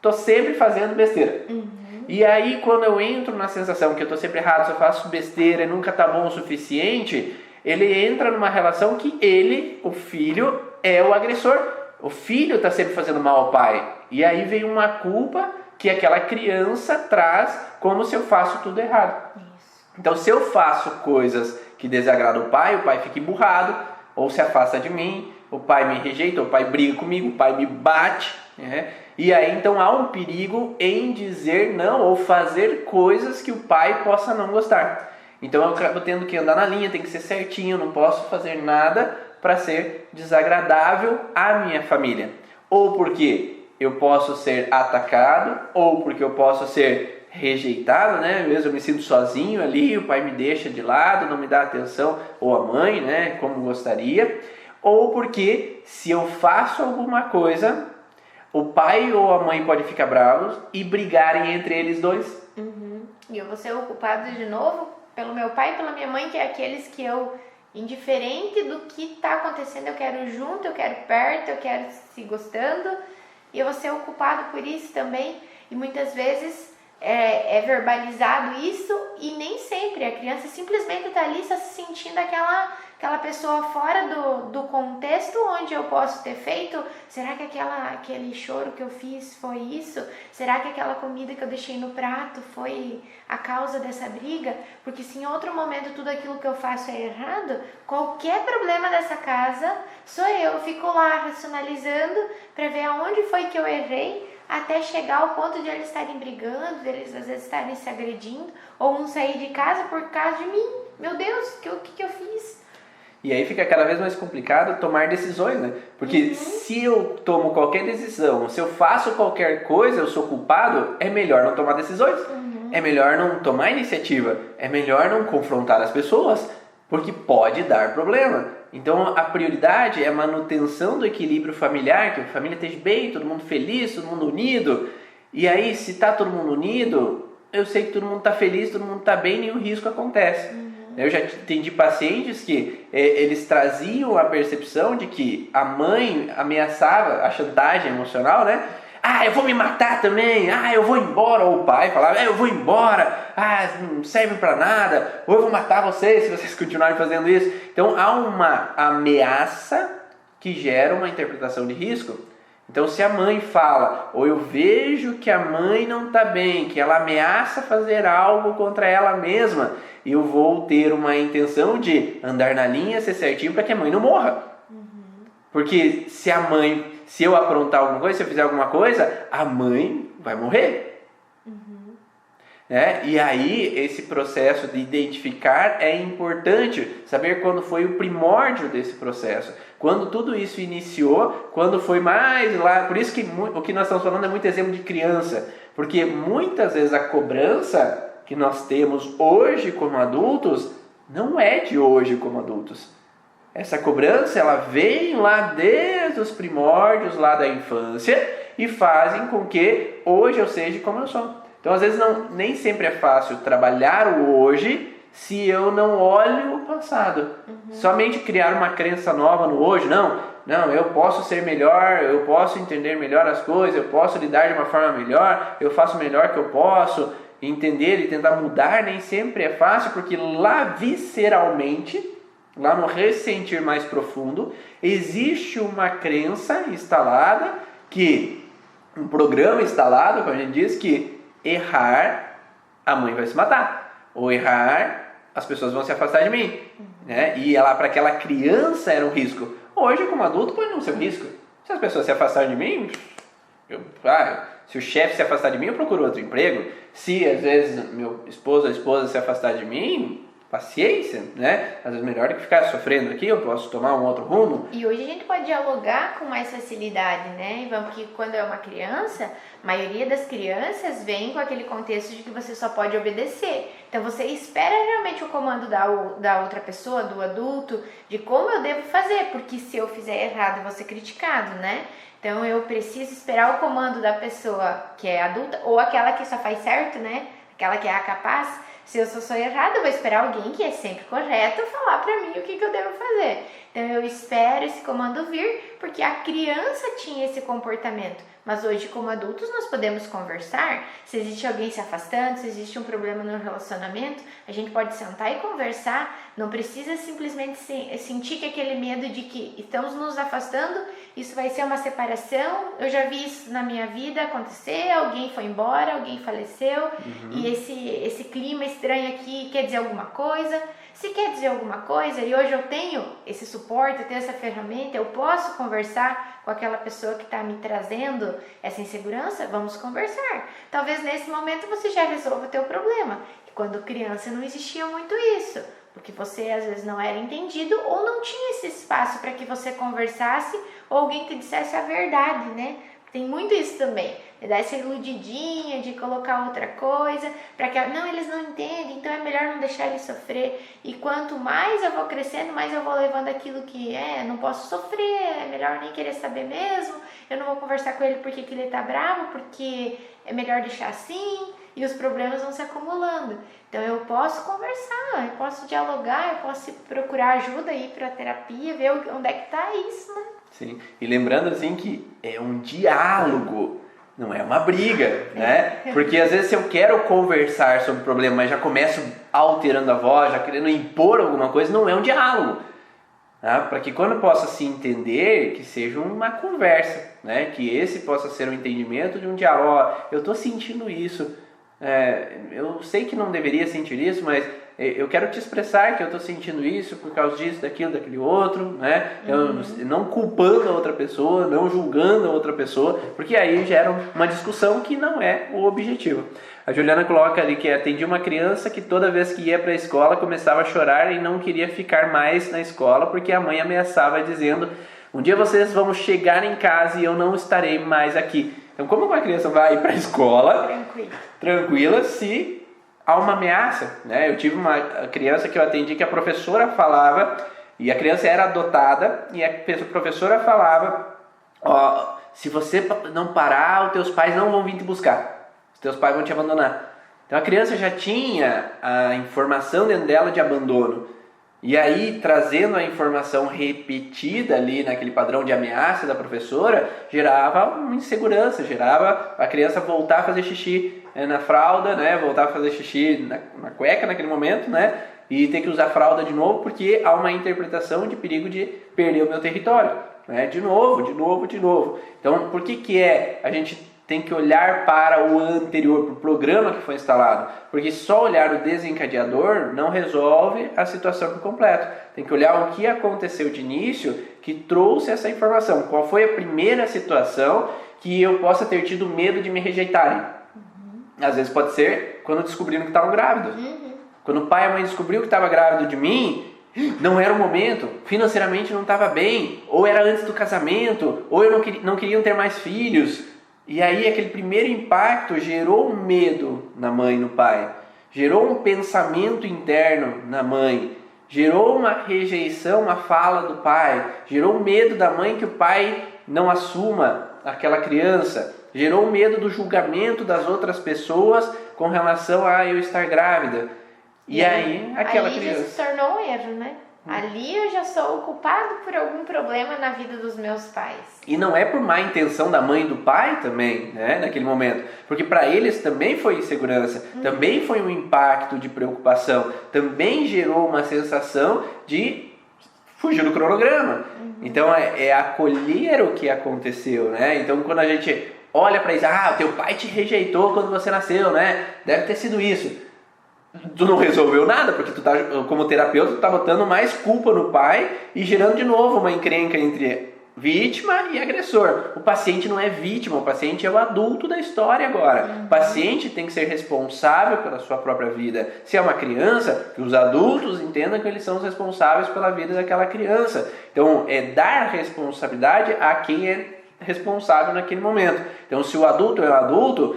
tô sempre fazendo besteira. Uhum. E aí quando eu entro na sensação que eu tô sempre errado, só faço besteira e nunca tá bom o suficiente, ele entra numa relação que ele, o filho, é o agressor. O filho tá sempre fazendo mal ao pai. E aí vem uma culpa que aquela criança traz como se eu faço tudo errado. Isso. Então se eu faço coisas que desagradam o pai fica emburrado, ou se afasta de mim, o pai me rejeita, o pai briga comigo, o pai me bate, né? E aí então há um perigo em dizer não ou fazer coisas que o pai possa não gostar. Então eu acabo tendo que andar na linha, tem que ser certinho, não posso fazer nada para ser desagradável à minha família. Ou porque eu posso ser atacado, ou porque eu posso ser rejeitado, né? Mesmo eu me sinto sozinho ali, o pai me deixa de lado, não me dá atenção, ou a mãe, né? Como gostaria. Ou porque se eu faço alguma coisa, o pai ou a mãe pode ficar bravos e brigarem entre eles dois. Uhum. E eu vou ser o culpado de novo pelo meu pai e pela minha mãe, que é aqueles que eu, indiferente do que está acontecendo, eu quero junto, eu quero perto, eu quero se gostando, e eu vou ser o culpado por isso também. E muitas vezes é verbalizado isso e nem sempre. A criança simplesmente está ali só se sentindo aquela pessoa fora do contexto onde eu posso ter feito. Será que aquele choro que eu fiz foi isso? Será que aquela comida que eu deixei no prato foi a causa dessa briga? Porque se em outro momento tudo aquilo que eu faço é errado, qualquer problema dessa casa sou eu fico lá racionalizando para ver aonde foi que eu errei, até chegar ao ponto de eles estarem brigando, de eles às vezes estarem se agredindo, ou um sair de casa por causa de mim. Meu Deus, o que eu fiz? E aí fica cada vez mais complicado tomar decisões, né? Porque se eu tomo qualquer decisão, se eu faço qualquer coisa, eu sou culpado, é melhor não tomar decisões. É melhor não tomar iniciativa. É melhor não confrontar as pessoas, porque pode dar problema. Então a prioridade é a manutenção do equilíbrio familiar, que a família esteja bem, todo mundo feliz, todo mundo unido. E aí, se está todo mundo unido, eu sei que todo mundo está feliz, todo mundo está bem e o risco acontece. Eu já atendi pacientes que eles traziam a percepção de que a mãe ameaçava, a chantagem emocional, né? Eu vou me matar também, eu vou embora. Ou o pai falava, eu vou embora, não serve pra nada, ou eu vou matar vocês se vocês continuarem fazendo isso. Então há uma ameaça que gera uma interpretação de risco. Então se a mãe fala, ou eu vejo que a mãe não está bem, que ela ameaça fazer algo contra ela mesma, eu vou ter uma intenção de andar na linha, ser certinho para que a mãe não morra. Porque se eu aprontar alguma coisa, se eu fizer alguma coisa, a mãe vai morrer. Né? E aí esse processo de identificar é importante, saber quando foi o primórdio desse processo, Quando tudo isso iniciou, quando foi mais lá, por isso que o que nós estamos falando é muito exemplo de criança, porque muitas vezes a cobrança que nós temos hoje como adultos não é de hoje como adultos. Essa cobrança, ela vem lá desde os primórdios lá da infância e fazem com que hoje eu seja como eu sou. Então, às vezes, nem sempre é fácil trabalhar o hoje se eu não olho o passado. Somente criar uma crença nova no hoje, não, eu posso ser melhor, eu posso entender melhor as coisas, eu posso lidar de uma forma melhor, eu faço o melhor que eu posso, entender e tentar mudar nem sempre é fácil, porque lá visceralmente, lá no ressentir mais profundo, existe uma crença instalada, um programa instalado, como a gente diz, que errar, a mãe vai se matar, ou errar, as pessoas vão se afastar de mim, né? E para aquela criança era um risco. Hoje, como adulto, pode não ser um risco. Se as pessoas se afastarem de mim, se o chefe se afastar de mim, eu procuro outro emprego. Se, às vezes, meu esposo ou esposa se afastar de mim, paciência, né? Às vezes melhor do que ficar sofrendo aqui, eu posso tomar um outro rumo. E hoje a gente pode dialogar com mais facilidade, né? Porque quando é uma criança, a maioria das crianças vem com aquele contexto de que você só pode obedecer. Então você espera realmente o comando da outra pessoa, do adulto, de como eu devo fazer, porque se eu fizer errado eu vou ser criticado, né? Então eu preciso esperar o comando da pessoa que é adulta, ou aquela que só faz certo, né? Aquela que é a capaz. Se eu sou errada, eu vou esperar alguém que é sempre correto falar pra mim o que eu devo fazer. Então eu espero esse comando vir, porque a criança tinha esse comportamento. Mas hoje, como adultos, nós podemos conversar. Se existe alguém se afastando, se existe um problema no relacionamento, a gente pode sentar e conversar. Não precisa simplesmente sentir que aquele medo de que estamos nos afastando, isso vai ser uma separação. Eu já vi isso na minha vida acontecer, alguém foi embora, alguém faleceu, e esse clima estranho aqui quer dizer alguma coisa. Se quer dizer alguma coisa e hoje eu tenho esse suporte, eu tenho essa ferramenta, eu posso conversar com aquela pessoa que está me trazendo essa insegurança, vamos conversar. Talvez nesse momento você já resolva o teu problema. E quando criança não existia muito isso, porque você às vezes não era entendido ou não tinha esse espaço para que você conversasse ou alguém te dissesse a verdade, né? Tem muito isso também, de dar essa iludidinha, de colocar outra coisa, para que não, eles não entendem, então é melhor não deixar ele sofrer. E quanto mais eu vou crescendo, mais eu vou levando aquilo que não posso sofrer, é melhor nem querer saber mesmo, eu não vou conversar com ele porque que ele tá bravo, porque é melhor deixar assim, e os problemas vão se acumulando. Então eu posso conversar, eu posso dialogar, eu posso procurar ajuda, ir para terapia, ver onde é que tá isso, né? Sim, e lembrando assim que é um diálogo, não é uma briga, né? Porque às vezes se eu quero conversar sobre o problema, mas já começo alterando a voz, já querendo impor alguma coisa, não é um diálogo. Tá? Para que quando possa se entender, que seja uma conversa, né? Que esse possa ser um entendimento de um diálogo. Eu estou sentindo isso, eu sei que não deveria sentir isso, mas eu quero te expressar que eu estou sentindo isso por causa disso, daquilo, daquele outro, né? Eu não culpando a outra pessoa, não julgando a outra pessoa, porque aí gera uma discussão que não é o objetivo. A Juliana coloca ali que atendia uma criança que toda vez que ia para a escola começava a chorar e não queria ficar mais na escola porque a mãe ameaçava dizendo: um dia vocês vão chegar em casa e eu não estarei mais aqui. Então como uma criança vai para a escola tranquila se há uma ameaça, né? Eu tive uma criança que eu atendi que a professora falava, e a criança era adotada, e a professora falava: se você não parar, os teus pais não vão vir te buscar, os teus pais vão te abandonar. Então a criança já tinha a informação dentro dela de abandono, e aí trazendo a informação repetida ali naquele padrão de ameaça da professora, gerava uma insegurança, gerava a criança voltar a fazer xixi na fralda, né? Voltar a fazer xixi na cueca naquele momento, né? E ter que usar fralda de novo porque há uma interpretação de perigo de perder o meu território, né? De novo. Então, por que a gente tem que olhar para o anterior, para o programa que foi instalado? Porque só olhar o desencadeador não resolve a situação por completo. Tem que olhar o que aconteceu de início que trouxe essa informação. Qual foi a primeira situação que eu possa ter tido medo de me rejeitarem? Às vezes pode ser quando descobriram que estavam grávidos. Quando o pai e a mãe descobriu que estava grávido de mim, não era o momento, financeiramente não estava bem, ou era antes do casamento, ou eu não queriam ter mais filhos. E aí aquele primeiro impacto gerou um medo na mãe e no pai, gerou um pensamento interno na mãe, gerou uma rejeição, uma fala do pai, gerou um medo da mãe que o pai não assuma aquela criança, gerou um medo do julgamento das outras pessoas com relação a eu estar grávida. E aí aquela criança... já se tornou um erro, né? Ali eu já sou o culpado por algum problema na vida dos meus pais. E não é por má intenção da mãe e do pai também, né, naquele momento. Porque para eles também foi insegurança, também foi um impacto de preocupação, também gerou uma sensação de fugir do cronograma. Então é acolher o que aconteceu, né? Então quando a gente olha para isso, o teu pai te rejeitou quando você nasceu, né? Deve ter sido isso. Tu não resolveu nada, porque tu tá, como terapeuta, tu tá botando mais culpa no pai e gerando de novo uma encrenca entre vítima e agressor. O paciente não é vítima, o paciente é o adulto da história agora. O paciente tem que ser responsável pela sua própria vida. Se é uma criança, que os adultos entendam que eles são os responsáveis pela vida daquela criança. Então, é dar responsabilidade a quem é responsável naquele momento. Então, se o adulto é o adulto,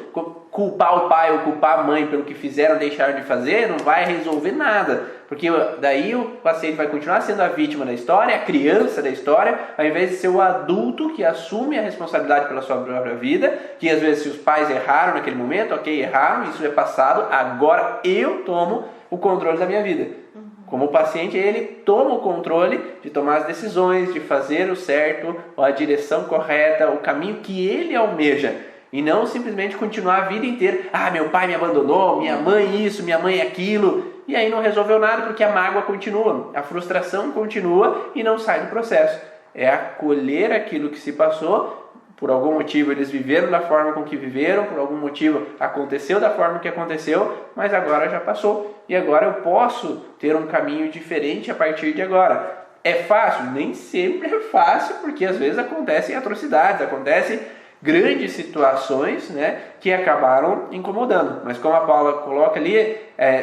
culpar o pai ou culpar a mãe pelo que fizeram ou deixaram de fazer não vai resolver nada, porque daí o paciente vai continuar sendo a vítima da história, a criança da história, ao invés de ser o adulto que assume a responsabilidade pela sua própria vida, que às vezes se os pais erraram naquele momento, ok, erraram, isso é passado, agora eu tomo o controle da minha vida. Como paciente, ele toma o controle de tomar as decisões, de fazer o certo, a direção correta, o caminho que ele almeja. E não simplesmente continuar a vida inteira. Meu pai me abandonou, minha mãe isso, minha mãe aquilo. E aí não resolveu nada porque a mágoa continua, a frustração continua e não sai do processo. É acolher aquilo que se passou. Por algum motivo eles viveram da forma com que viveram, por algum motivo aconteceu da forma que aconteceu, mas agora já passou. E agora eu posso ter um caminho diferente a partir de agora. É fácil? Nem sempre é fácil, porque às vezes acontecem atrocidades, acontecem grandes situações, né, que acabaram incomodando. Mas como a Paula coloca ali,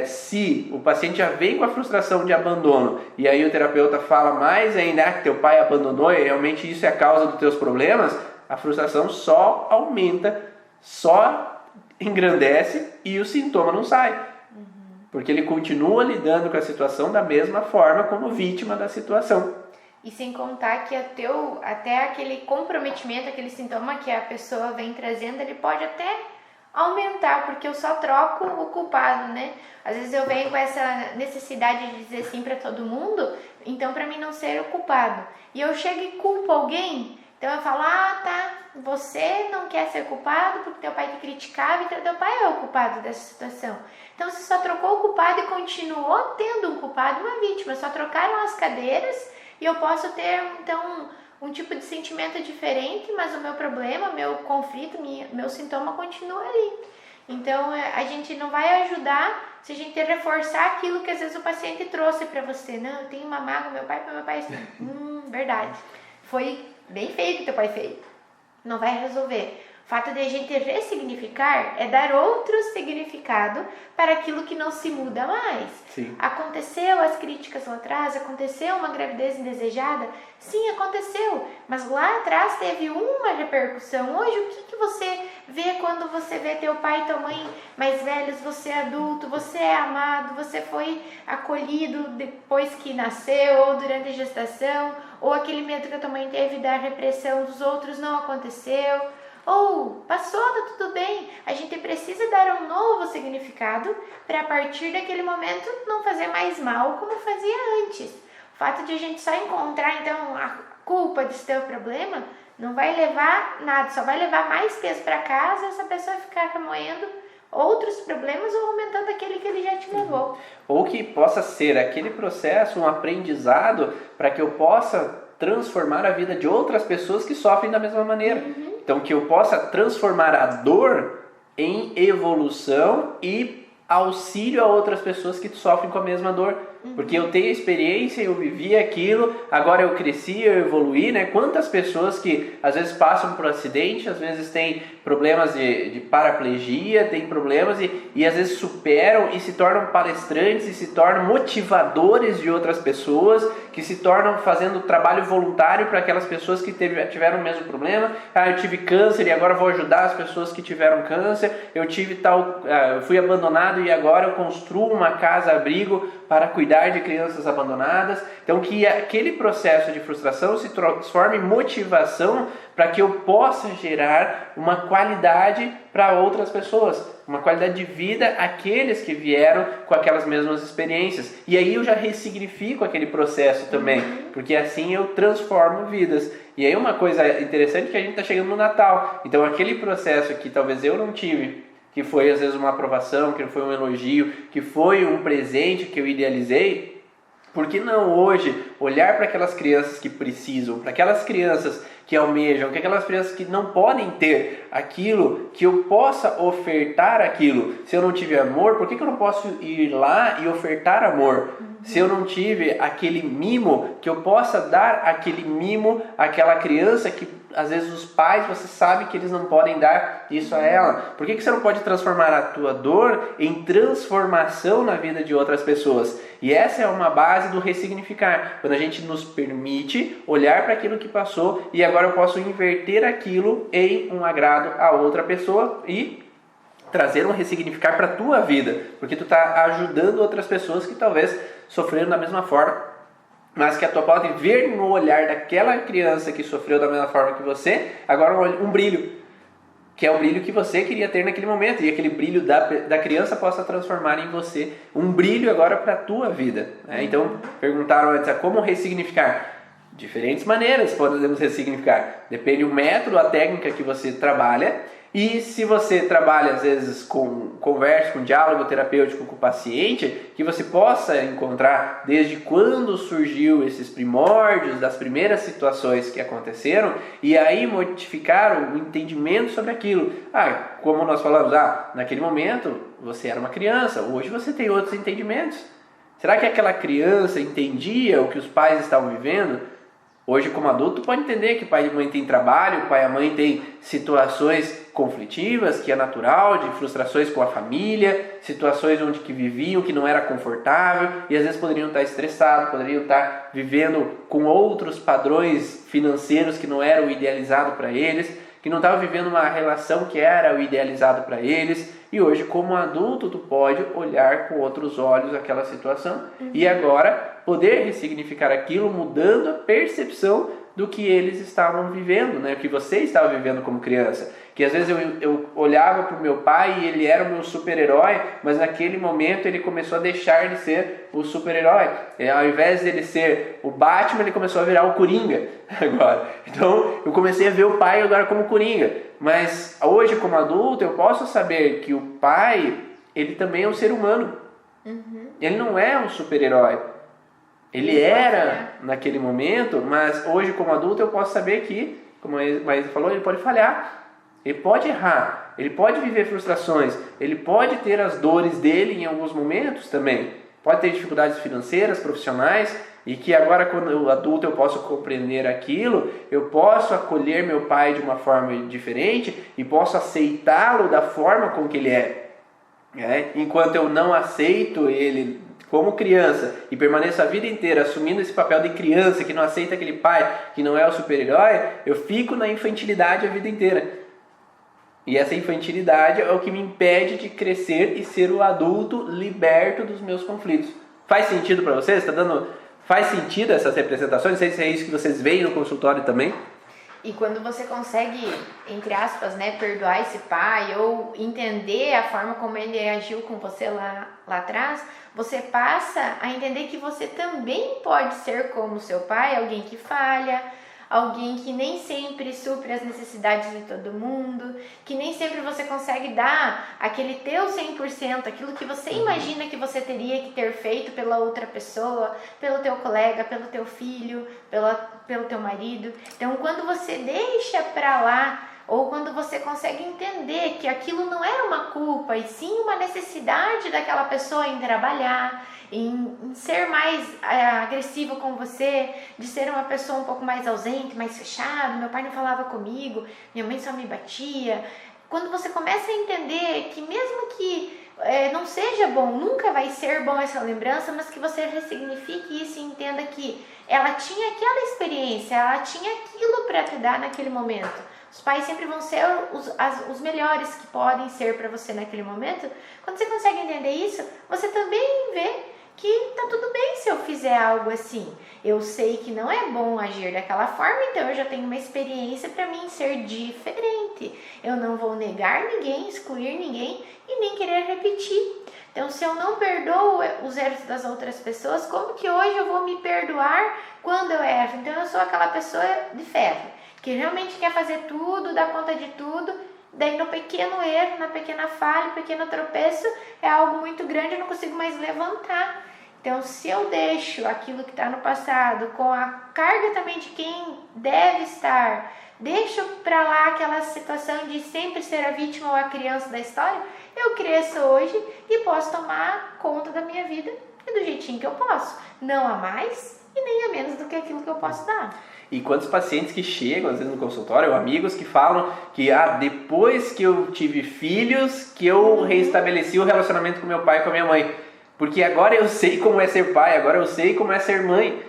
se o paciente já vem com a frustração de abandono e aí o terapeuta fala mais ainda que teu pai abandonou e realmente isso é a causa dos teus problemas, a frustração só aumenta, só engrandece e o sintoma não sai. Porque ele continua lidando com a situação da mesma forma como vítima da situação. E sem contar que até aquele comprometimento, aquele sintoma que a pessoa vem trazendo, ele pode até aumentar, porque eu só troco o culpado, né? Às vezes eu venho com essa necessidade de dizer sim para todo mundo, então para mim não ser o culpado. E eu chego e culpo alguém, então eu falo, você não quer ser culpado porque teu pai te criticava, então teu pai é o culpado dessa situação. Então você só trocou o culpado e continuou tendo um culpado e uma vítima, só trocaram as cadeiras. E eu posso ter, então, um tipo de sentimento diferente, mas o meu problema, meu conflito, meu sintoma continua ali. Então, a gente não vai ajudar se a gente reforçar aquilo que às vezes o paciente trouxe para você. Não, eu tenho uma mágoa, meu pai é assim. Verdade. Foi bem feio que teu pai fez. Não vai resolver. O fato de a gente ressignificar é dar outro significado para aquilo que não se muda mais. Sim. Aconteceu as críticas lá atrás, aconteceu uma gravidez indesejada? Sim, aconteceu, mas lá atrás teve uma repercussão. Hoje, o que você vê quando você vê teu pai e tua mãe mais velhos, você é adulto, você é amado, você foi acolhido depois que nasceu ou durante a gestação, ou aquele medo que a tua mãe teve da repressão dos outros não aconteceu. Ou passou, tá tudo bem. A gente precisa dar um novo significado para a partir daquele momento não fazer mais mal como fazia antes. O fato de a gente só encontrar então a culpa desse teu problema não vai levar nada, só vai levar mais peso para casa e essa pessoa ficar remoendo outros problemas ou aumentando aquele que ele já te levou. Ou que possa ser aquele processo, um aprendizado para que eu possa transformar a vida de outras pessoas que sofrem da mesma maneira. Então, que eu possa transformar a dor em evolução e auxílio a outras pessoas que sofrem com a mesma dor. Porque eu tenho experiência, eu vivi aquilo, agora eu cresci, eu evoluí, né? Quantas pessoas que às vezes passam por acidente, às vezes têm problemas de paraplegia, têm problemas e às vezes superam e se tornam palestrantes e se tornam motivadores de outras pessoas, que se tornam fazendo trabalho voluntário para aquelas pessoas que tiveram o mesmo problema. Eu tive câncer e agora vou ajudar as pessoas que tiveram câncer. Eu fui abandonado e agora eu construo uma casa-abrigo para cuidar de crianças abandonadas. Então que aquele processo de frustração se transforme em motivação para que eu possa gerar uma qualidade para outras pessoas, uma qualidade de vida àqueles que vieram com aquelas mesmas experiências. E aí eu já ressignifico aquele processo também, porque assim eu transformo vidas. E aí uma coisa interessante é que a gente está chegando no Natal, então aquele processo que talvez eu não tive, que foi às vezes uma aprovação, que foi um elogio, que foi um presente que eu idealizei, por que não hoje olhar para aquelas crianças que precisam, para aquelas crianças que almejam, que aquelas crianças que não podem ter aquilo, que eu possa ofertar aquilo. Se eu não tive amor, por que eu não posso ir lá e ofertar amor? Se eu não tive aquele mimo, que eu possa dar aquele mimo àquela criança que às vezes os pais, você sabe que eles não podem dar isso a ela. Por que você não pode transformar a tua dor em transformação na vida de outras pessoas? E essa é uma base do ressignificar. Quando a gente nos permite olhar para aquilo que passou e agora eu posso inverter aquilo em um agrado a outra pessoa e trazer um ressignificar para a tua vida. Porque tu está ajudando outras pessoas que talvez sofreram da mesma forma, mas que a tua pode ver no olhar daquela criança que sofreu da mesma forma que você, agora um brilho, que é o brilho que você queria ter naquele momento, e aquele brilho da criança possa transformar em você um brilho agora para a tua vida. Então, perguntaram antes, como ressignificar? Diferentes maneiras podemos ressignificar. Depende do método, a técnica que você trabalha. E se você trabalha às vezes com conversa, com diálogo terapêutico com o paciente, que você possa encontrar desde quando surgiu esses primórdios, das primeiras situações que aconteceram, e aí modificar o entendimento sobre aquilo. Como nós falamos, naquele momento você era uma criança, hoje você tem outros entendimentos. Será que aquela criança entendia o que os pais estavam vivendo? Hoje, como adulto, pode entender que pai e mãe têm trabalho, pai e mãe têm situações conflitivas, que é natural, de frustrações com a família, situações onde que viviam, que não era confortável, e às vezes poderiam estar estressados, poderiam estar vivendo com outros padrões financeiros que não eram o idealizado para eles, que não estavam vivendo uma relação que era o idealizado para eles. E hoje, como adulto, tu pode olhar com outros olhos aquela situação e agora poder ressignificar aquilo, mudando a percepção do que eles estavam vivendo, né? O que você estava vivendo como criança. Que às vezes eu olhava para o meu pai e ele era o meu super-herói, mas naquele momento ele começou a deixar de ser o super-herói. Ao invés dele ser o Batman, ele começou a virar o Coringa agora. Então eu comecei a ver o pai agora como Coringa. Mas hoje, como adulto, eu posso saber que o pai, ele também é um ser humano. Ele não é um super-herói. Ele era naquele momento, mas hoje, como adulto, eu posso saber que, como a Maísa falou, ele pode falhar. Ele pode errar, ele pode viver frustrações, ele pode ter as dores dele em alguns momentos também. Pode ter dificuldades financeiras, profissionais, e que agora, quando eu adulto, eu posso compreender aquilo, eu posso acolher meu pai de uma forma diferente e posso aceitá-lo da forma com que ele é. Enquanto eu não aceito ele como criança e permaneço a vida inteira assumindo esse papel de criança que não aceita aquele pai que não é o super-herói, eu fico na infantilidade a vida inteira. E essa infantilidade é o que me impede de crescer e ser o adulto liberto dos meus conflitos. Faz sentido para vocês? Faz sentido essas representações? Não sei se é isso que vocês veem no consultório também. E quando você consegue, entre aspas, perdoar esse pai ou entender a forma como ele agiu com você lá atrás, você passa a entender que você também pode ser como seu pai, alguém que falha, alguém que nem sempre supre as necessidades de todo mundo, que nem sempre você consegue dar aquele teu 100%, aquilo que você imagina que você teria que ter feito pela outra pessoa, pelo teu colega, pelo teu filho, pelo teu marido. Então, quando você deixa pra lá ou quando você consegue entender que aquilo não era uma culpa, e sim uma necessidade daquela pessoa em trabalhar, em ser mais agressivo com você, de ser uma pessoa um pouco mais ausente, mais fechada, meu pai não falava comigo, minha mãe só me batia. Quando você começa a entender que mesmo que não seja bom, nunca vai ser bom essa lembrança, mas que você ressignifique isso e entenda que ela tinha aquela experiência, ela tinha aquilo para te dar naquele momento. Os pais sempre vão ser os melhores que podem ser para você naquele momento. Quando você consegue entender isso, você também vê que tá tudo bem se eu fizer algo assim. Eu sei que não é bom agir daquela forma, então eu já tenho uma experiência para mim ser diferente. Eu não vou negar ninguém, excluir ninguém e nem querer repetir. Então, se eu não perdoo os erros das outras pessoas, como que hoje eu vou me perdoar quando eu erro? Então, eu sou aquela pessoa de ferro, que realmente quer fazer tudo, dá conta de tudo. Daí no pequeno erro, na pequena falha, no pequeno tropeço, é algo muito grande, eu não consigo mais levantar. Então, se eu deixo aquilo que está no passado com a carga também de quem deve estar, deixo para lá aquela situação de sempre ser a vítima ou a criança da história, eu cresço hoje e posso tomar conta da minha vida e do jeitinho que eu posso. Não a mais e nem a menos do que aquilo que eu posso dar. E quantos pacientes que chegam, às vezes no consultório, ou amigos que falam que depois que eu tive filhos, que eu reestabeleci o relacionamento com meu pai e com a minha mãe. Porque agora eu sei como é ser pai, agora eu sei como é ser mãe.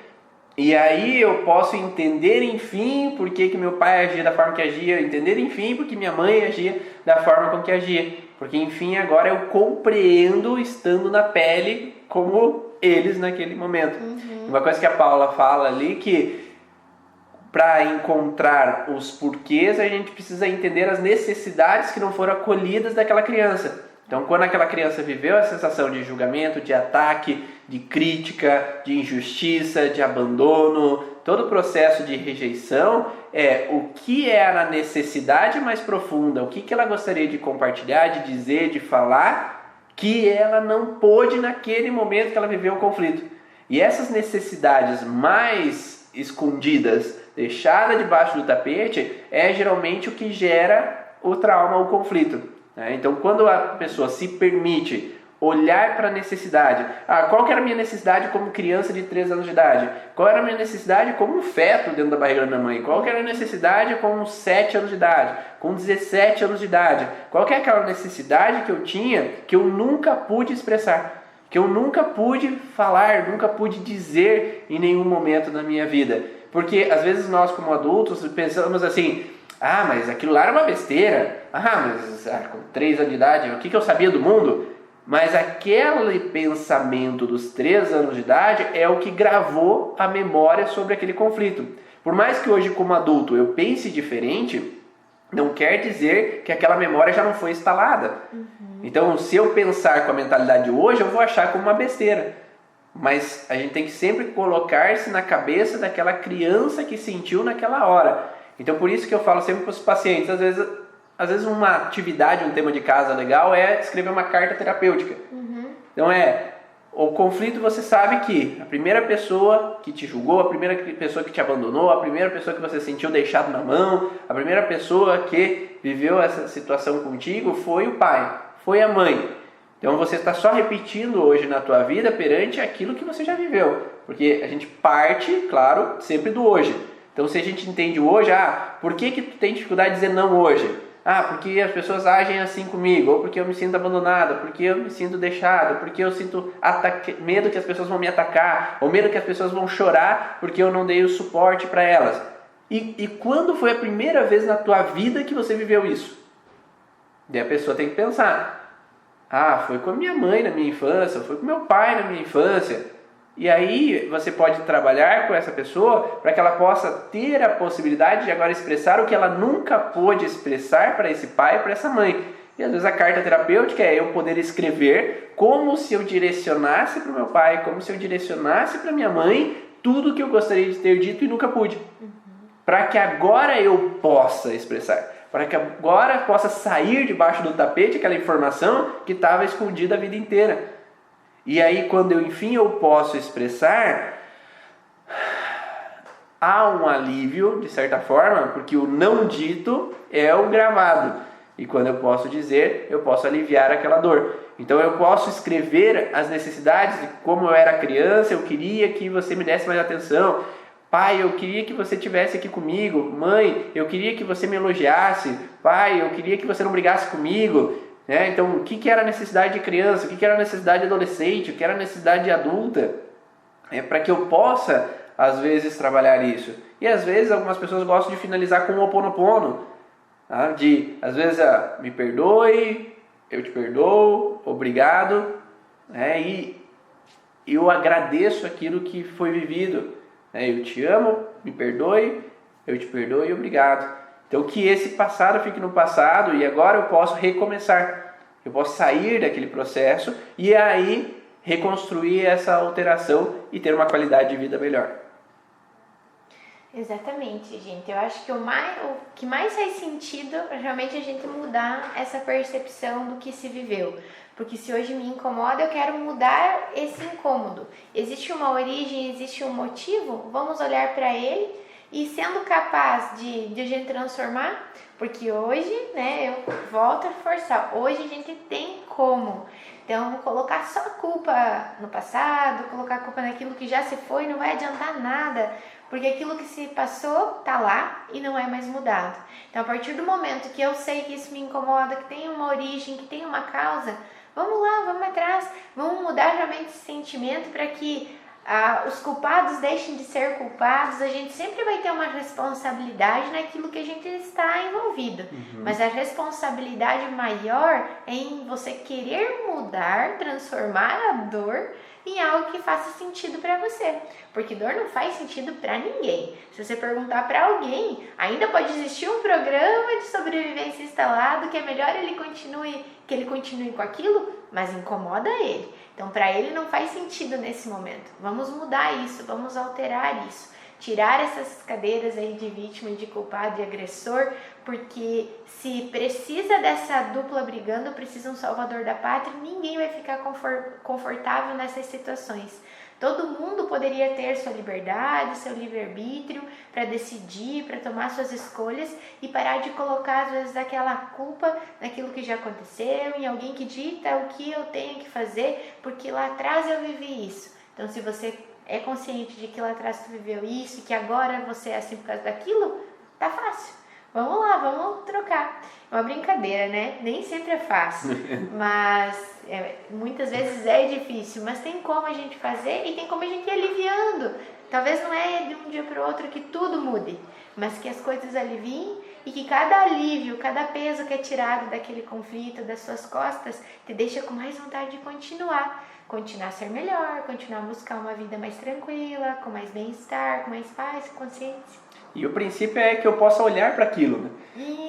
E aí eu posso entender, enfim, por que meu pai agia da forma que agia, entender, enfim, porque minha mãe agia da forma com que agia. Porque, enfim, agora eu compreendo estando na pele como eles naquele momento. Uma coisa que a Paula fala ali, que para encontrar os porquês, a gente precisa entender as necessidades que não foram acolhidas daquela criança. Então, quando aquela criança viveu a sensação de julgamento, de ataque, de crítica, de injustiça, de abandono, todo o processo de rejeição, o que era a necessidade mais profunda, o que ela gostaria de compartilhar, de dizer, de falar, que ela não pôde naquele momento que ela viveu o conflito. E essas necessidades mais escondidas, deixadas debaixo do tapete, é geralmente o que gera o trauma, o conflito. Então, quando a pessoa se permite olhar para a necessidade, qual que era a minha necessidade como criança de 3 anos de idade? Qual era a minha necessidade como um feto dentro da barriga da minha mãe? Qual que era a necessidade com 7 anos de idade? Com 17 anos de idade? Qual que é aquela necessidade que eu tinha que eu nunca pude expressar? Que eu nunca pude falar, nunca pude dizer em nenhum momento da minha vida? Porque às vezes nós como adultos pensamos assim: mas aquilo lá era uma besteira. Mas com 3 anos de idade, o que eu sabia do mundo? Mas aquele pensamento dos 3 anos de idade é o que gravou a memória sobre aquele conflito. Por mais que hoje, como adulto, eu pense diferente, não quer dizer que aquela memória já não foi instalada. Então, se eu pensar com a mentalidade de hoje, eu vou achar como uma besteira. Mas a gente tem que sempre colocar-se na cabeça daquela criança que sentiu naquela hora. Então, por isso que eu falo sempre para os pacientes, às vezes uma atividade, um tema de casa legal é escrever uma carta terapêutica. Então o conflito, você sabe que a primeira pessoa que te julgou, a primeira pessoa que te abandonou, a primeira pessoa que você sentiu deixado na mão, a primeira pessoa que viveu essa situação contigo foi o pai, foi a mãe. Então você está só repetindo hoje na tua vida perante aquilo que você já viveu. Porque a gente parte, claro, sempre do hoje. Então, se a gente entende hoje, por que tu tem dificuldade de dizer não hoje? Porque as pessoas agem assim comigo, ou porque eu me sinto abandonada, porque eu me sinto deixada, porque eu sinto medo que as pessoas vão me atacar, ou medo que as pessoas vão chorar porque eu não dei o suporte para elas. E quando foi a primeira vez na tua vida que você viveu isso? Daí a pessoa tem que pensar: foi com a minha mãe na minha infância, foi com meu pai na minha infância. E aí você pode trabalhar com essa pessoa para que ela possa ter a possibilidade de agora expressar o que ela nunca pôde expressar para esse pai e para essa mãe. E às vezes a carta terapêutica é eu poder escrever como se eu direcionasse para o meu pai, como se eu direcionasse para minha mãe tudo que eu gostaria de ter dito e nunca pude. Para que agora eu possa expressar. Para que agora possa sair debaixo do tapete aquela informação que estava escondida a vida inteira. E aí, quando eu posso expressar, há um alívio, de certa forma, porque o não dito é o gravado. E quando eu posso dizer, eu posso aliviar aquela dor. Então eu posso escrever as necessidades de como eu era criança, eu queria que você me desse mais atenção. Pai, eu queria que você estivesse aqui comigo. Mãe, eu queria que você me elogiasse. Pai, eu queria que você não brigasse comigo. Então, o que era a necessidade de criança? O que era a necessidade de adolescente? O que era a necessidade de adulta? Para que eu possa, às vezes, trabalhar isso. E, às vezes, algumas pessoas gostam de finalizar com um Ho'oponopono. Tá? Às vezes, me perdoe, eu te perdoo, obrigado. E eu agradeço aquilo que foi vivido. Eu te amo, me perdoe, eu te perdoo e obrigado. Então que esse passado fique no passado e agora eu posso recomeçar. Eu posso sair daquele processo e aí reconstruir essa alteração e ter uma qualidade de vida melhor. Exatamente, gente. Eu acho que o que mais faz sentido é realmente a gente mudar essa percepção do que se viveu. Porque se hoje me incomoda, eu quero mudar esse incômodo. Existe uma origem, existe um motivo, vamos olhar para ele e sendo capaz de a gente transformar, porque hoje, eu volto a reforçar, hoje a gente tem como. Então, colocar só a culpa no passado, colocar a culpa naquilo que já se foi, não vai adiantar nada. Porque aquilo que se passou tá lá e não é mais mudado. Então, a partir do momento que eu sei que isso me incomoda, que tem uma origem, que tem uma causa, vamos lá, vamos atrás, vamos mudar realmente esse sentimento para que os culpados deixem de ser culpados. A gente sempre vai ter uma responsabilidade naquilo que a gente está envolvido. Mas a responsabilidade maior é em você querer mudar, transformar a dor em algo que faça sentido para você, porque dor não faz sentido para ninguém. Se você perguntar para alguém, ainda pode existir um programa de sobrevivência instalado que é melhor que ele continue com aquilo, mas incomoda ele. Então, para ele não faz sentido nesse momento. Vamos mudar isso, vamos alterar isso. Tirar essas cadeiras aí de vítima, de culpado e agressor, porque se precisa dessa dupla brigando, precisa um salvador da pátria, ninguém vai ficar confortável nessas situações. Todo mundo poderia ter sua liberdade, seu livre-arbítrio para decidir, para tomar suas escolhas e parar de colocar, às vezes, aquela culpa naquilo que já aconteceu, em alguém que dita o que eu tenho que fazer, porque lá atrás eu vivi isso. Então, se você é consciente de que lá atrás tu viveu isso e que agora você é assim por causa daquilo, tá fácil. Vamos lá, vamos trocar. É uma brincadeira, né? Nem sempre é fácil, mas muitas vezes é difícil, mas tem como a gente fazer e tem como a gente ir aliviando. Talvez não é de um dia para o outro que tudo mude, mas que as coisas aliviem e que cada alívio, cada peso que é tirado daquele conflito, das suas costas, te deixa com mais vontade de continuar a ser melhor, continuar a buscar uma vida mais tranquila, com mais bem-estar, com mais paz, consciência. E o princípio é que eu possa olhar para aquilo, né?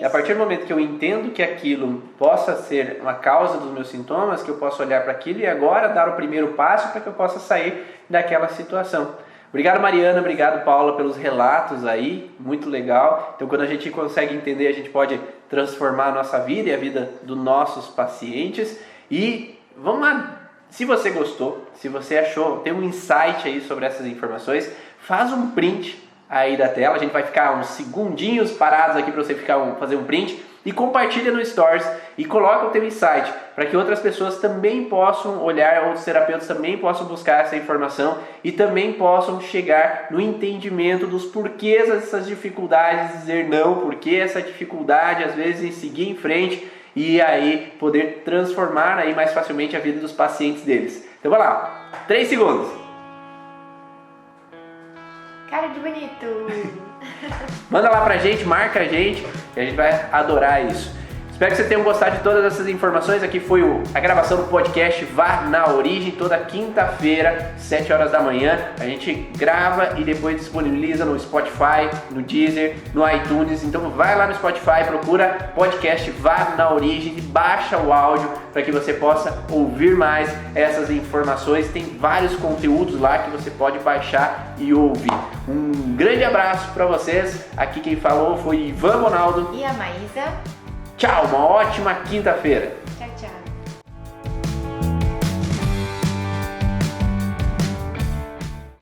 E a partir do momento que eu entendo que aquilo possa ser uma causa dos meus sintomas, que eu possa olhar para aquilo e agora dar o primeiro passo para que eu possa sair daquela situação. Obrigado, Mariana, obrigado, Paula, pelos relatos aí, muito legal. Então, quando a gente consegue entender, a gente pode transformar a nossa vida e a vida dos nossos pacientes. E vamos lá, se você gostou, se você achou, tem um insight aí sobre essas informações, faz um print aí da tela, a gente vai ficar uns segundinhos parados aqui para você fazer um print e compartilha no Stories e coloca o teu insight para que outras pessoas também possam olhar, outros terapeutas também possam buscar essa informação e também possam chegar no entendimento dos porquês dessas dificuldades, dizer não, porque essa dificuldade às vezes em seguir em frente e aí poder transformar aí mais facilmente a vida dos pacientes deles. Então vai lá, 3 segundos. Cara de bonito! Manda lá pra gente, marca a gente e a gente vai adorar isso. Espero que vocês tenham gostado de todas essas informações. Aqui foi a gravação do podcast Vá na Origem, toda quinta-feira, 7 horas da manhã. A gente grava e depois disponibiliza no Spotify, no Deezer, no iTunes. Então vai lá no Spotify, procura podcast Vá na Origem e baixa o áudio para que você possa ouvir mais essas informações. Tem vários conteúdos lá que você pode baixar e ouvir. Um grande abraço para vocês. Aqui quem falou foi Ivan Ronaldo e a Maísa. Tchau, uma ótima quinta-feira!